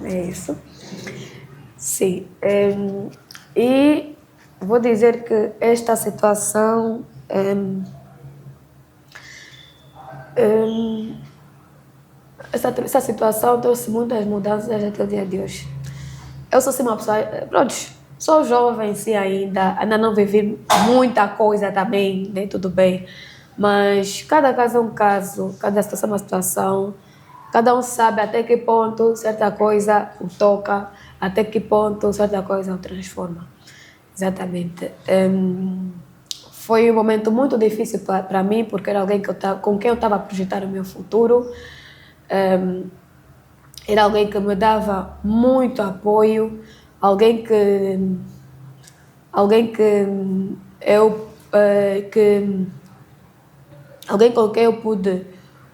É isso. Sim. E vou dizer que esta situação essa situação trouxe muitas mudanças até o dia de hoje. Eu sou assim uma pessoa, pronto, sou jovem sim ainda não vivi muita coisa também, né, tudo bem, mas cada caso é um caso, cada situação é uma situação, cada um sabe até que ponto certa coisa o toca, até que ponto certa coisa o transforma. Exatamente. Foi um momento muito difícil para mim, porque era alguém com quem eu estava a projetar o meu futuro. Era alguém que me dava muito apoio, alguém com quem eu pude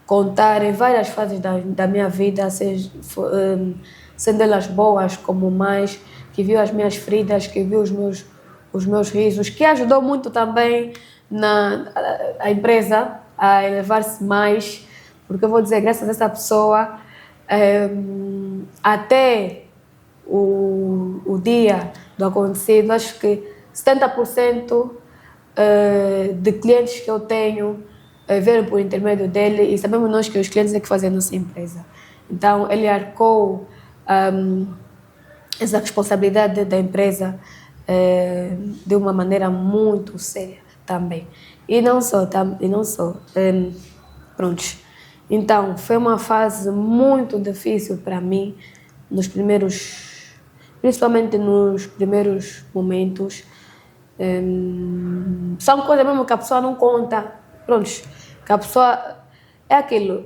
contar em várias fases da minha vida, sendo elas boas como mais, que viu as minhas feridas, que viu os meus risos, que ajudou muito também a empresa a elevar-se mais, porque eu vou dizer, graças a essa pessoa, até o dia do acontecido, acho que 70% de clientes que eu tenho vieram por intermédio dele, e sabemos nós que os clientes é que fazem a nossa empresa. Então, ele arcou essa responsabilidade da empresa de uma maneira muito séria também. E não só. Pronto. Então, foi uma fase muito difícil para mim, principalmente nos primeiros momentos. São coisas mesmo que a pessoa não conta. Pronto, que a pessoa... É aquilo.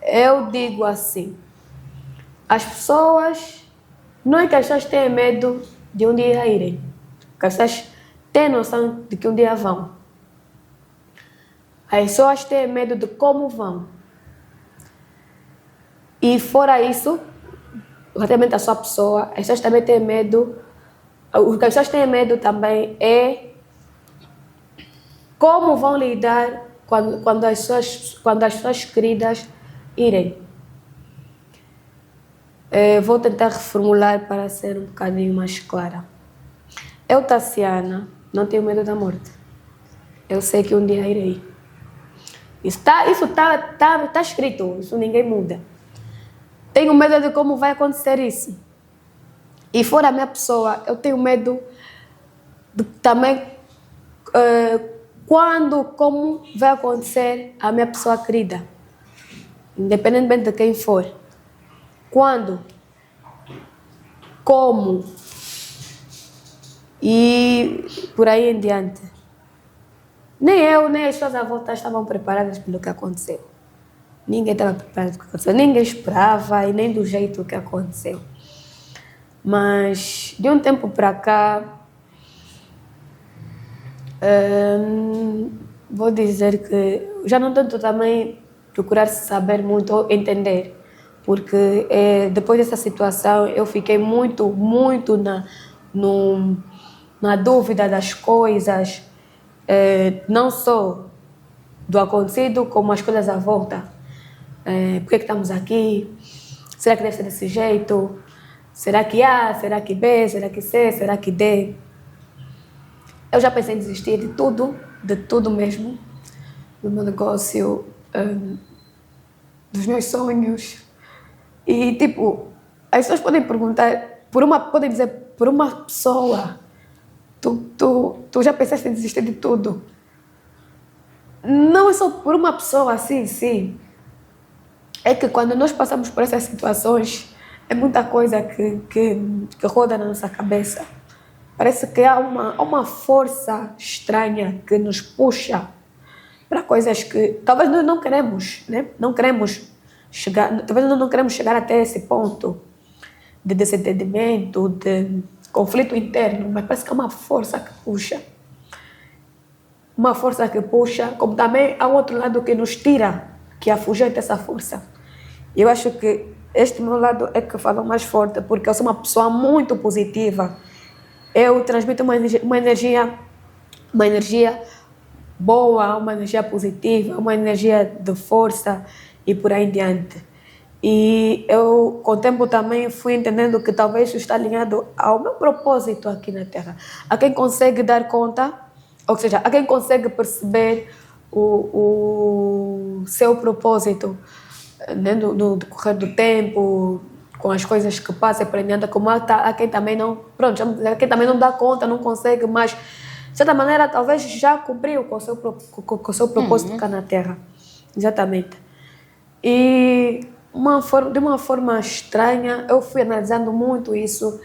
Eu digo assim, as pessoas... Não é que as pessoas têm medo de um dia irem. Que as pessoas têm noção de que um dia vão. As pessoas têm medo de como vão. E fora isso, relativamente à sua pessoa, as pessoas também têm medo. O que as pessoas têm medo também é como vão lidar quando as pessoas queridas irem. Vou tentar reformular para ser um bocadinho mais clara. Eu, Tassiana, não tenho medo da morte. Eu sei que um dia irei. Isso tá escrito, isso ninguém muda. Tenho medo de como vai acontecer isso. E fora a minha pessoa, eu tenho medo de também quando, como vai acontecer a minha pessoa querida, independentemente de quem for. Quando, como e por aí em diante. Nem eu, nem as pessoas à volta estavam preparadas pelo que aconteceu. Ninguém estava preparado pelo que aconteceu, ninguém esperava e nem do jeito que aconteceu. Mas de um tempo para cá, vou dizer que já não tento também procurar saber muito ou entender, porque depois dessa situação eu fiquei muito na dúvida das coisas, não só do acontecido, como as coisas à volta. Por que estamos aqui? Será que deve ser desse jeito? Será que A? Será que B? Será que C? Será que D? Eu já pensei em desistir de tudo mesmo, do meu negócio, dos meus sonhos. E tipo, as pessoas podem perguntar, podem dizer, por uma pessoa, tu já pensaste em desistir de tudo? Não é só por uma pessoa assim, sim. É que quando nós passamos por essas situações, é muita coisa que roda na nossa cabeça. Parece que há uma força estranha que nos puxa para coisas que talvez nós não queremos, né? Não queremos chegar, talvez nós não queremos chegar até esse ponto de desentendimento, de conflito interno, mas parece que há uma força que puxa. Uma força que puxa, como também há um outro lado que nos tira, que afugenta essa força. Eu acho que este meu lado é que fala mais forte, porque eu sou uma pessoa muito positiva. Eu transmito uma energia boa, uma energia positiva, uma energia de força e por aí em diante. E eu, com o tempo, também fui entendendo que talvez isso está alinhado ao meu propósito aqui na Terra. A quem consegue dar conta, ou seja, a quem consegue perceber o seu propósito, né, no decorrer do tempo, com as coisas que passa, aprendendo, como há quem também não, pronto, a quem também não dá conta, não consegue, mas de certa maneira talvez já cumpriu com o seu propósito cá na Terra. Exatamente. E de uma forma estranha, eu fui analisando muito isso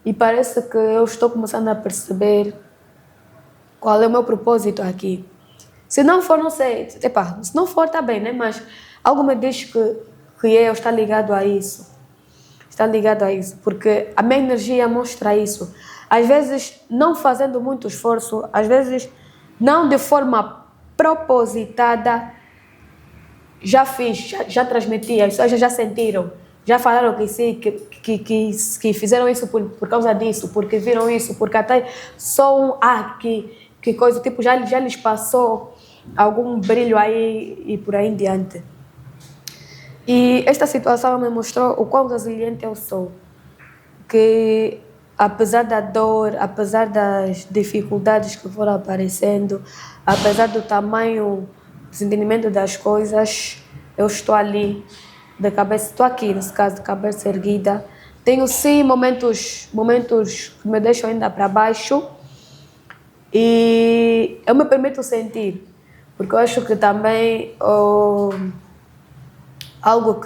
e parece que eu estou começando a perceber qual é o meu propósito aqui. Se não for, não sei, se não for, tá bem, né? Mas algo me diz que eu está ligado a isso. Está ligado a isso, porque a minha energia mostra isso. Às vezes, não fazendo muito esforço, às vezes, não de forma propositada, já fiz, já transmiti, as pessoas já sentiram, já falaram que sim, que fizeram isso por causa disso, porque viram isso, porque até só que coisa, tipo, já lhes passou algum brilho aí e por aí em diante. E esta situação me mostrou o quão resiliente eu sou, que apesar da dor, apesar das dificuldades que foram aparecendo, apesar do tamanho, desentendimento das coisas, eu estou ali, de cabeça, estou aqui nesse caso, de cabeça erguida. Tenho sim momentos que me deixam ainda para baixo e eu me permito sentir, porque eu acho que também algo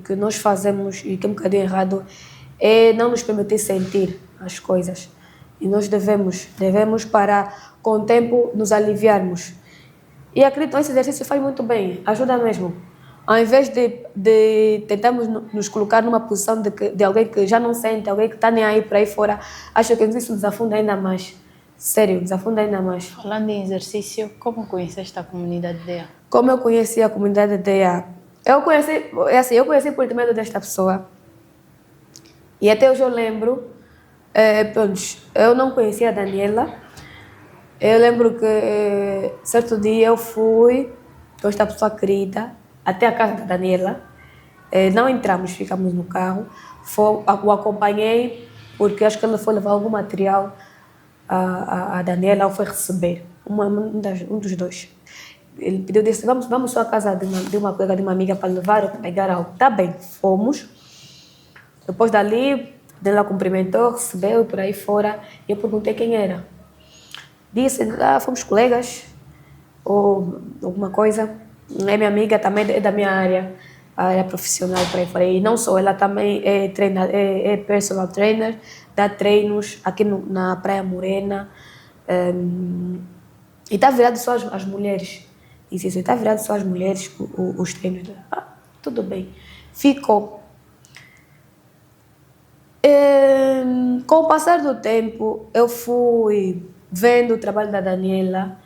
que nós fazemos e que é um bocadinho errado é não nos permitir sentir as coisas. E nós devemos para, com o tempo, nos aliviarmos. E acredito que esse exercício faz muito bem, ajuda mesmo. Ao invés de tentarmos nos colocar numa posição de alguém que já não sente, alguém que está nem aí por aí fora, acho que isso nos afunda ainda mais. Sério, nos afunda ainda mais.
Falando em exercício, como conheceste a comunidade DEA?
Como eu conheci a comunidade DEA? Eu conheci por intermédio desta pessoa. E até hoje eu lembro, eu não conhecia a Daniela. Eu lembro que certo dia eu fui com esta pessoa querida até a casa da Daniela. Não entramos, ficamos no carro. O acompanhei porque acho que ele foi levar algum material a Daniela ou foi receber, um dos dois. Ele pediu, disse, vamos só à casa de uma colega, de uma amiga para levar ou pegar algo. Tá bem, fomos. Depois dali, ela cumprimentou, recebeu e por aí fora. E eu perguntei quem era. disse, fomos colegas, ou alguma coisa. É minha amiga, também é da minha área, a área profissional, por aí fora. E não só, ela também é personal trainer, dá treinos aqui na Praia Morena. E está virado só as mulheres. Disse isso, está virado só as mulheres, os treinos. Tudo bem. Ficou. Com o passar do tempo, eu fui vendo o trabalho da Daniela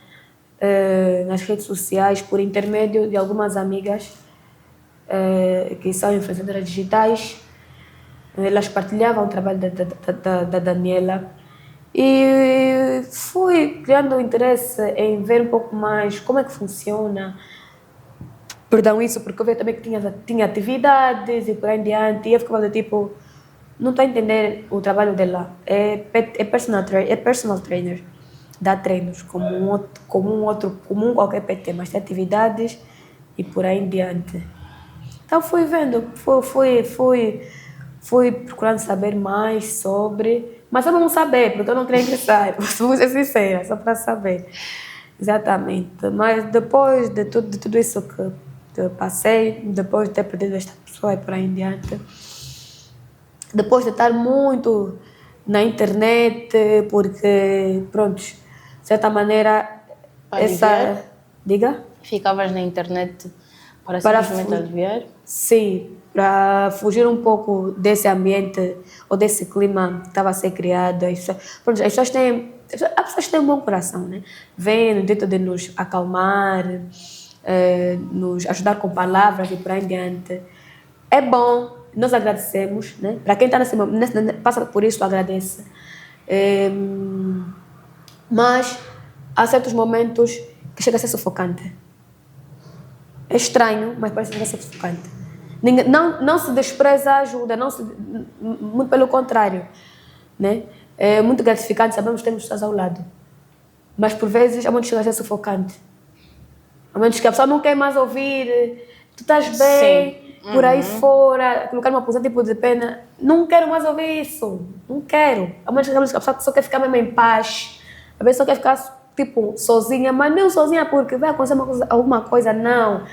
nas redes sociais, por intermédio de algumas amigas que são influenciadoras digitais. Elas partilhavam o trabalho da Daniela e fui criando interesse em ver um pouco mais como é que funciona. Perdão, isso, porque eu vi também que tinha atividades e por aí em diante, e eu ficava tipo, não estou a entender o trabalho dela. É personal trainer, dá treinos como qualquer PT, mas tem atividades e por aí em diante. Então fui vendo, fui procurando saber mais sobre, mas só para não saber, porque eu não queria ingressar, vou ser sincera, só para saber. Exatamente, mas depois de tudo isso que eu passei, depois de ter perdido esta pessoa e por aí em diante, depois de estar muito na internet, porque, pronto, de certa maneira,
Aliviar?
Diga?
Ficavas na internet para
Para
simplesmente aliviar?
Sim, para fugir um pouco desse ambiente ou desse clima que estava a ser criado. Pronto, as pessoas têm um bom coração, né? Vêm no dentro de nos acalmar, nos ajudar com palavras e por aí em diante. É bom, nós agradecemos, né? Para quem está passa por isso, agradece. Mas há certos momentos que chega a ser sufocante. É estranho, mas parece que chega a ser sufocante. Não se despreza a ajuda, muito pelo contrário, né? É muito gratificante, sabemos que temos pessoas ao lado. Mas por vezes há momentos que chega a ser sufocante. Há momentos que a pessoa não quer mais ouvir, tu estás bem, por aí fora, colocar uma posição tipo de pena. Não quero mais ouvir isso, não quero. Há momentos que a pessoa só quer ficar mesmo em paz, a pessoa só quer ficar tipo sozinha, mas não sozinha porque vai acontecer alguma coisa, não.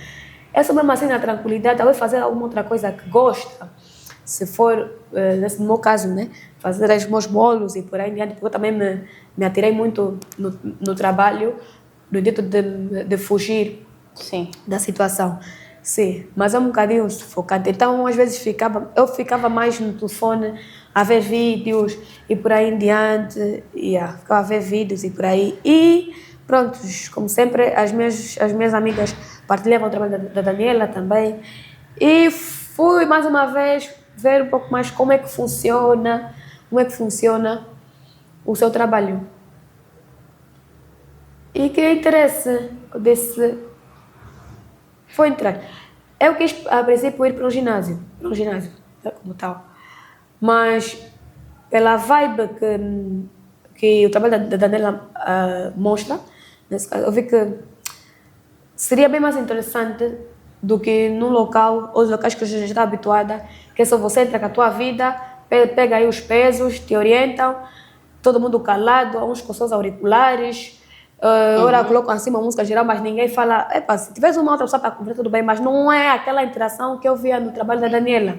É só mesmo assim na tranquilidade, talvez fazer alguma outra coisa que gosta. Se for, no meu caso, né, fazer os meus bolos e por aí em diante, porque eu também me atirei muito no trabalho, no intuito de fugir
Sim.
da situação. Sim, mas é um bocadinho sufocante. Então, às vezes, eu ficava mais no telefone a ver vídeos e por aí em diante. Ficava a ver vídeos e por aí. E, pronto, como sempre, as minhas amigas partilhavam o trabalho da Daniela também. E fui, mais uma vez, ver um pouco mais como é que funciona o seu trabalho. E que interesse desse... Foi entrar. Eu quis, a princípio, ir para um ginásio, como tal. Mas, pela vibe que o trabalho da Daniela mostra, nesse caso, eu vi que seria bem mais interessante do que num local, ou os locais que eu já estou habituada, que é só você entra com a tua vida, pega aí os pesos, te orientam, todo mundo calado, uns com seus auriculares, ora colocam assim uma música geral, mas ninguém fala, se tivesse uma outra pessoa para conversar, tudo bem, mas não é aquela interação que eu via no trabalho da Daniela.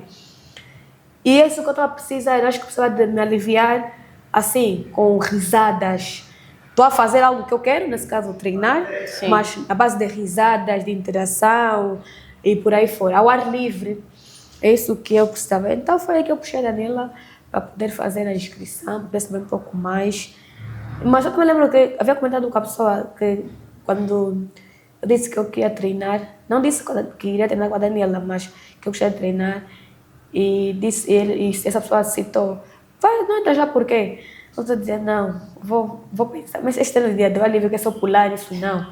E é isso que eu estava a precisar, eu acho que precisava de me aliviar, assim, com risadas. Estou a fazer algo que eu quero, nesse caso treinar,
Sim.
Mas a base de risadas, de interação e por aí fora, ao ar livre. É isso que eu precisava. Então foi aí que eu puxei a Daniela para poder fazer a inscrição, para poder saber um pouco mais. Mas eu também lembro que havia comentado com a pessoa que quando eu disse que eu queria treinar, não disse que iria treinar com a Daniela, mas que eu gostaria de treinar, e essa pessoa citou, não entra já por quê? Eu estou a dizer, não, vou pensar, mas este ano dia de livre que é só pular, isso não.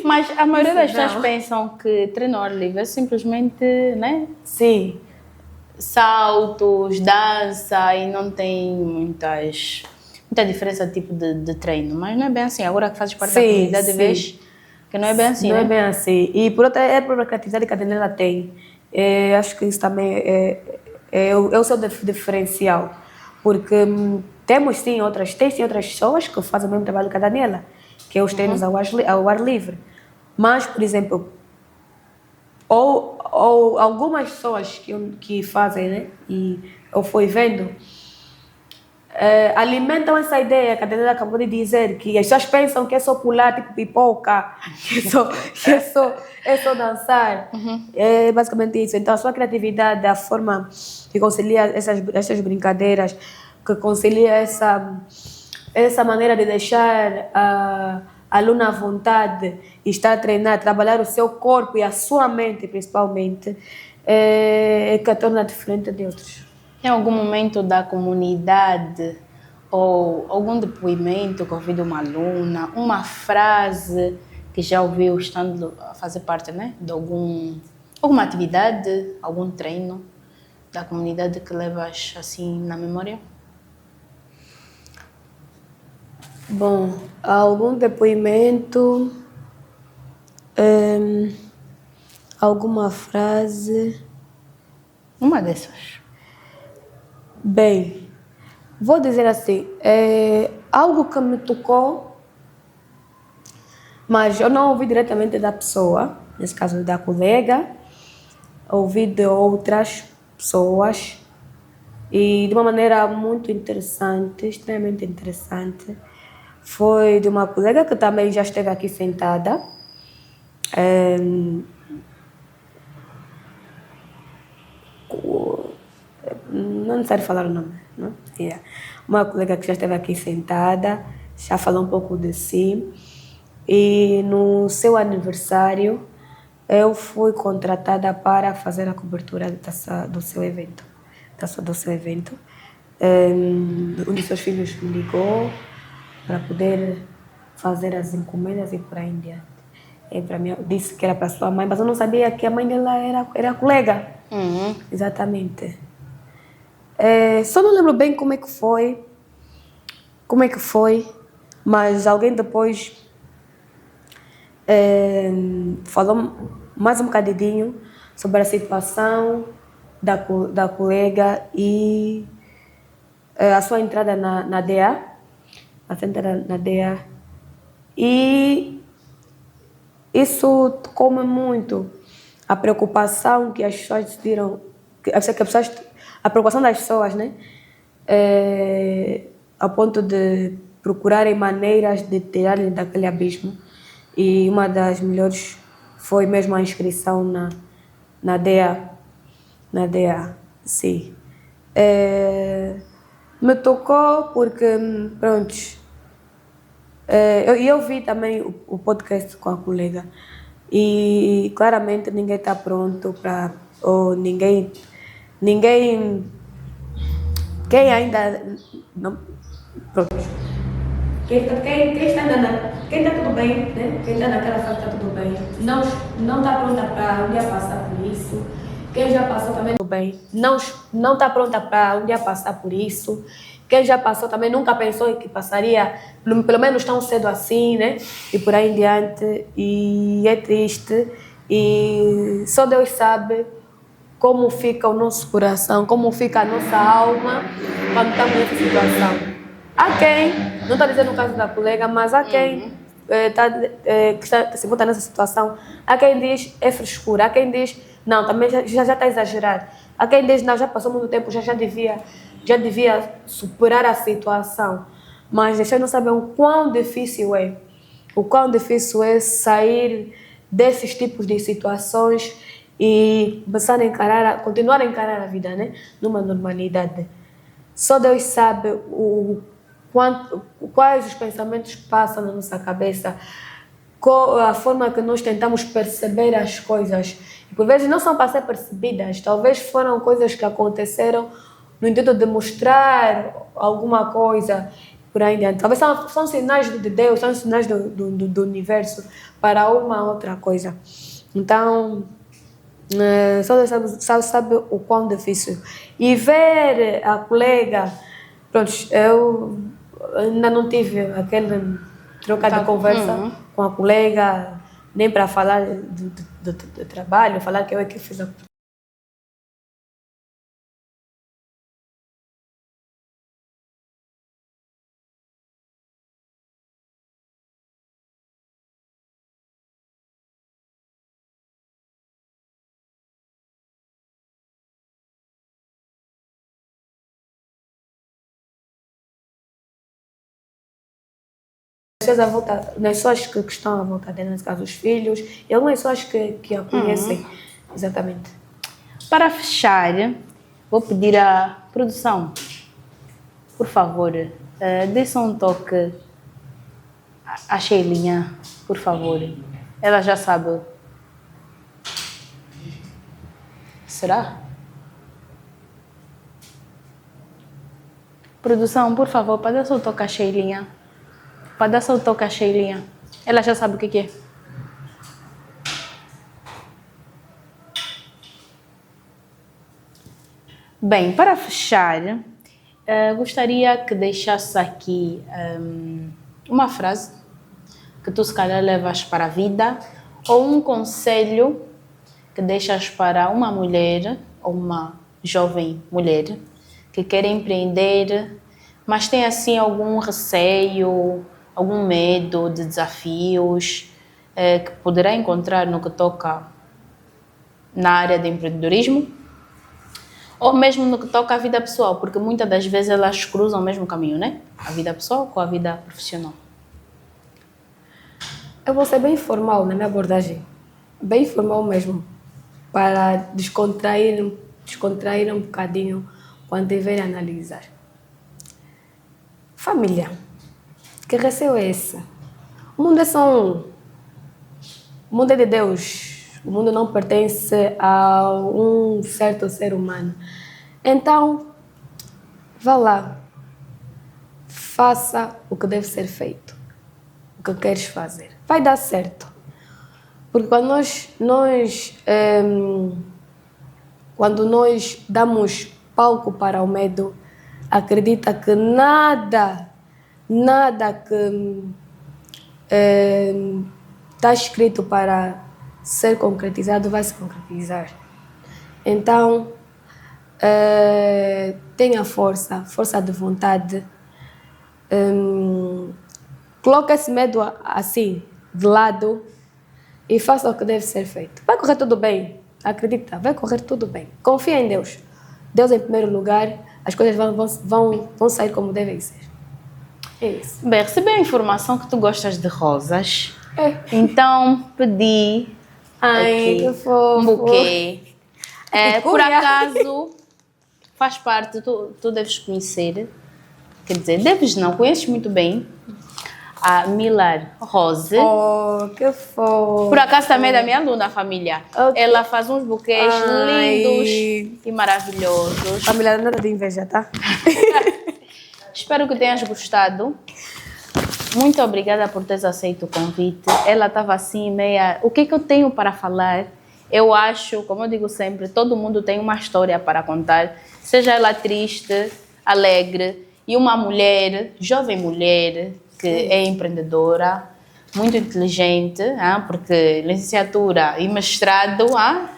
Mas a maioria das
Isso
pessoas
não.
pensam que treino ao ar livre é simplesmente, né?
Sim,
Saltos, dança e não tem muita diferença tipo de treino. Mas não é bem assim. Agora que fazes parte da comunidade, vês que não é bem assim,
não
né?
é bem assim. E por outra, é a própria criatividade que a Daniela tem. Acho que isso também é o seu diferencial. Porque temos sim outras pessoas que fazem o mesmo trabalho que a Daniela, que é os treinos ao ar livre. Mas, por exemplo, ou algumas pessoas que fazem, né? E eu fui vendo, alimentam essa ideia que a Daniela acabou de dizer, que as pessoas pensam que é só pular tipo pipoca, é só dançar. É basicamente isso. Então a sua criatividade, a forma que concilia essas brincadeiras, que concilia essa maneira de deixar a aluna à vontade e estar a treinar, trabalhar o seu corpo e a sua mente principalmente, é que a torna diferente de outros.
Em algum momento da comunidade ou algum depoimento que ouviu de uma aluna, uma frase que já ouviu estando a fazer parte, né, de alguma atividade, algum treino da comunidade que levas assim na memória?
Bom, algum depoimento, alguma frase.
Uma dessas.
Bem, vou dizer assim, algo que me tocou, mas eu não ouvi diretamente da pessoa, nesse caso da colega, ouvi de outras pessoas e de uma maneira muito interessante, extremamente interessante. Foi de uma colega que também já esteve aqui sentada. Não é necessário falar o nome, não? Yeah. Uma colega que já esteve aqui sentada, já falou um pouco de si. E no seu aniversário, eu fui contratada para fazer a cobertura do seu evento. Do seu evento. Um dos seus filhos me ligou para poder fazer as encomendas e por aí em diante. E para mim, disse que era para sua mãe, mas eu não sabia que a mãe dela era colega. Exatamente. Só não lembro bem como é que foi, mas alguém depois falou mais um bocadinho sobre a situação da colega e a sua entrada na DA, e isso tocou-me muito, a preocupação que as pessoas decidiram, a preocupação das pessoas, né? A ponto de procurarem maneiras de tirarem daquele abismo. E uma das melhores foi mesmo a inscrição na DEA. Na DEA, sim. Me tocou porque, pronto, eu vi também o podcast com a colega e claramente ninguém está pronto para, ou quem ainda não, pronto. Quem está tudo bem, né? Quem está naquela fase está tudo bem. Não está pronta para um dia passar por isso. Quem já passou também tudo bem. Não está pronta para um dia passar por isso. Quem já passou também nunca pensou que passaria, pelo menos tão cedo assim, né? E por aí em diante. E é triste. E só Deus sabe como fica o nosso coração, como fica a nossa alma quando estamos nessa situação. Há quem, não estou dizendo no caso da colega, mas há quem que se encontra nessa situação. Há quem diz é frescura, há quem diz não, também já está a exagerar. Há quem diz não, já passou muito tempo, já devia superar a situação. Mas vocês não sabem o quão difícil é sair desses tipos de situações e começar continuar a encarar a vida, né? Numa normalidade. Só Deus sabe quais os pensamentos passam na nossa cabeça, a forma que nós tentamos perceber as coisas. E por vezes não são para ser percebidas, talvez foram coisas que aconteceram no intuito de mostrar alguma coisa por aí dentro. Talvez são sinais de Deus, são sinais do universo para uma outra coisa. Então, só Deus sabe o quão difícil. E ver a colega, pronto, eu ainda não tive aquele troca de conversa com a colega, nem para falar do trabalho, falar que eu é que fiz a pessoas à volta, não é só as que estão à volta dela, nesse caso os filhos, e algumas pessoas que a conhecem. Exatamente.
Para fechar, vou pedir à produção, por favor, dê só um toque à Sheilinha, por favor. Ela já sabe. Será? Produção, por favor, para dar só um toque à Sheilinha. Para dar só um toque à Sheilinha. Ela já sabe o que é. Bem, para fechar, gostaria que deixasse aqui uma frase que tu se calhar levas para a vida ou um conselho que deixas para uma mulher ou uma jovem mulher que quer empreender, mas tem assim algum receio, algum medo de desafios que poderá encontrar no que toca na área de empreendedorismo ou mesmo no que toca à vida pessoal, porque muitas das vezes elas cruzam o mesmo caminho, né? A vida pessoal com a vida profissional.
Eu vou ser bem formal na minha abordagem, bem formal mesmo, para descontrair um bocadinho quando tiver a analisar. Família, que receio é esse? O mundo é só um. O mundo é de Deus. O mundo não pertence a um certo ser humano. Então, vá lá. Faça o que deve ser feito. O que queres fazer. Vai dar certo. Porque quando nós damos palco para o medo, acredita que nada que está escrito para ser concretizado vai se concretizar. Então, tenha força de vontade. Coloque esse medo assim, de lado, e faça o que deve ser feito. Vai correr tudo bem, acredita, vai correr tudo bem. Confia em Deus. Deus em primeiro lugar, as coisas vão sair como devem ser. É isso.
Bem, recebi a informação que tu gostas de rosas, então pedi aqui
que fofo.
um buquê. Por acaso, faz parte, tu deves conhecer, quer dizer, deves não, conheces muito bem a Millar Rose.
Oh, que fofo.
Por acaso também é da minha aluna, família.
Okay.
Ela faz uns buquês lindos e maravilhosos.
Família, nada de inveja, tá?
Espero que tenhas gostado. Muito obrigada por teres aceito o convite. Ela estava assim, meia... O que eu tenho para falar? Eu acho, como eu digo sempre, todo mundo tem uma história para contar. Seja ela triste, alegre. E uma mulher, jovem mulher, que é empreendedora, muito inteligente, porque licenciatura e mestrado...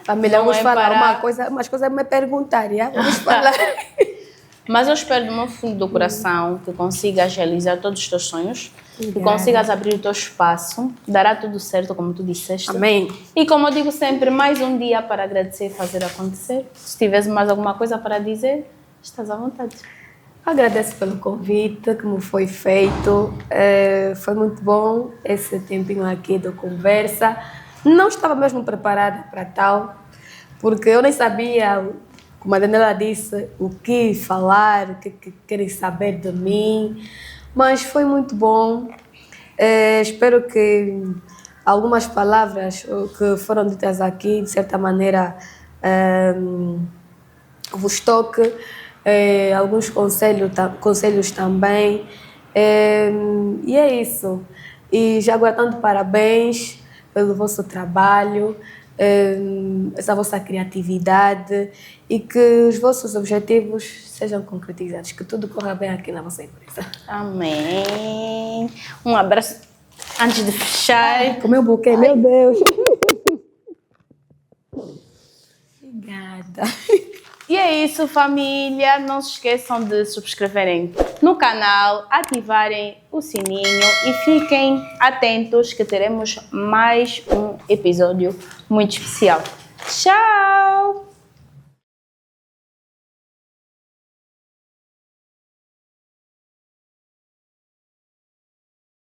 Família, vamos falar umas coisas me perguntarem, vamos falar.
Mas eu espero do meu fundo do coração que consigas realizar todos os teus sonhos, que consigas abrir o teu espaço, dará tudo certo, como tu disseste.
Amém.
E como eu digo sempre, mais um dia para agradecer e fazer acontecer. Se tiveres mais alguma coisa para dizer, estás à vontade.
Agradeço pelo convite que me foi feito. Foi muito bom esse tempinho aqui de conversa. Não estava mesmo preparada para tal, porque eu nem sabia... Como a Daniela disse, o que falar, o que querem saber de mim, mas foi muito bom. Espero que algumas palavras que foram ditas aqui, de certa maneira, vos toque, alguns conselhos também. E é isso. E já aguardando parabéns pelo vosso trabalho, essa vossa criatividade e que os vossos objetivos sejam concretizados, que tudo corra bem aqui na vossa empresa.
Amém. Um abraço antes de fechar.
Comeu o buquê, meu Deus. Obrigada.
E é isso, família. Não se esqueçam de subscreverem no canal, ativarem o sininho e fiquem atentos que teremos mais um episódio muito especial. Tchau!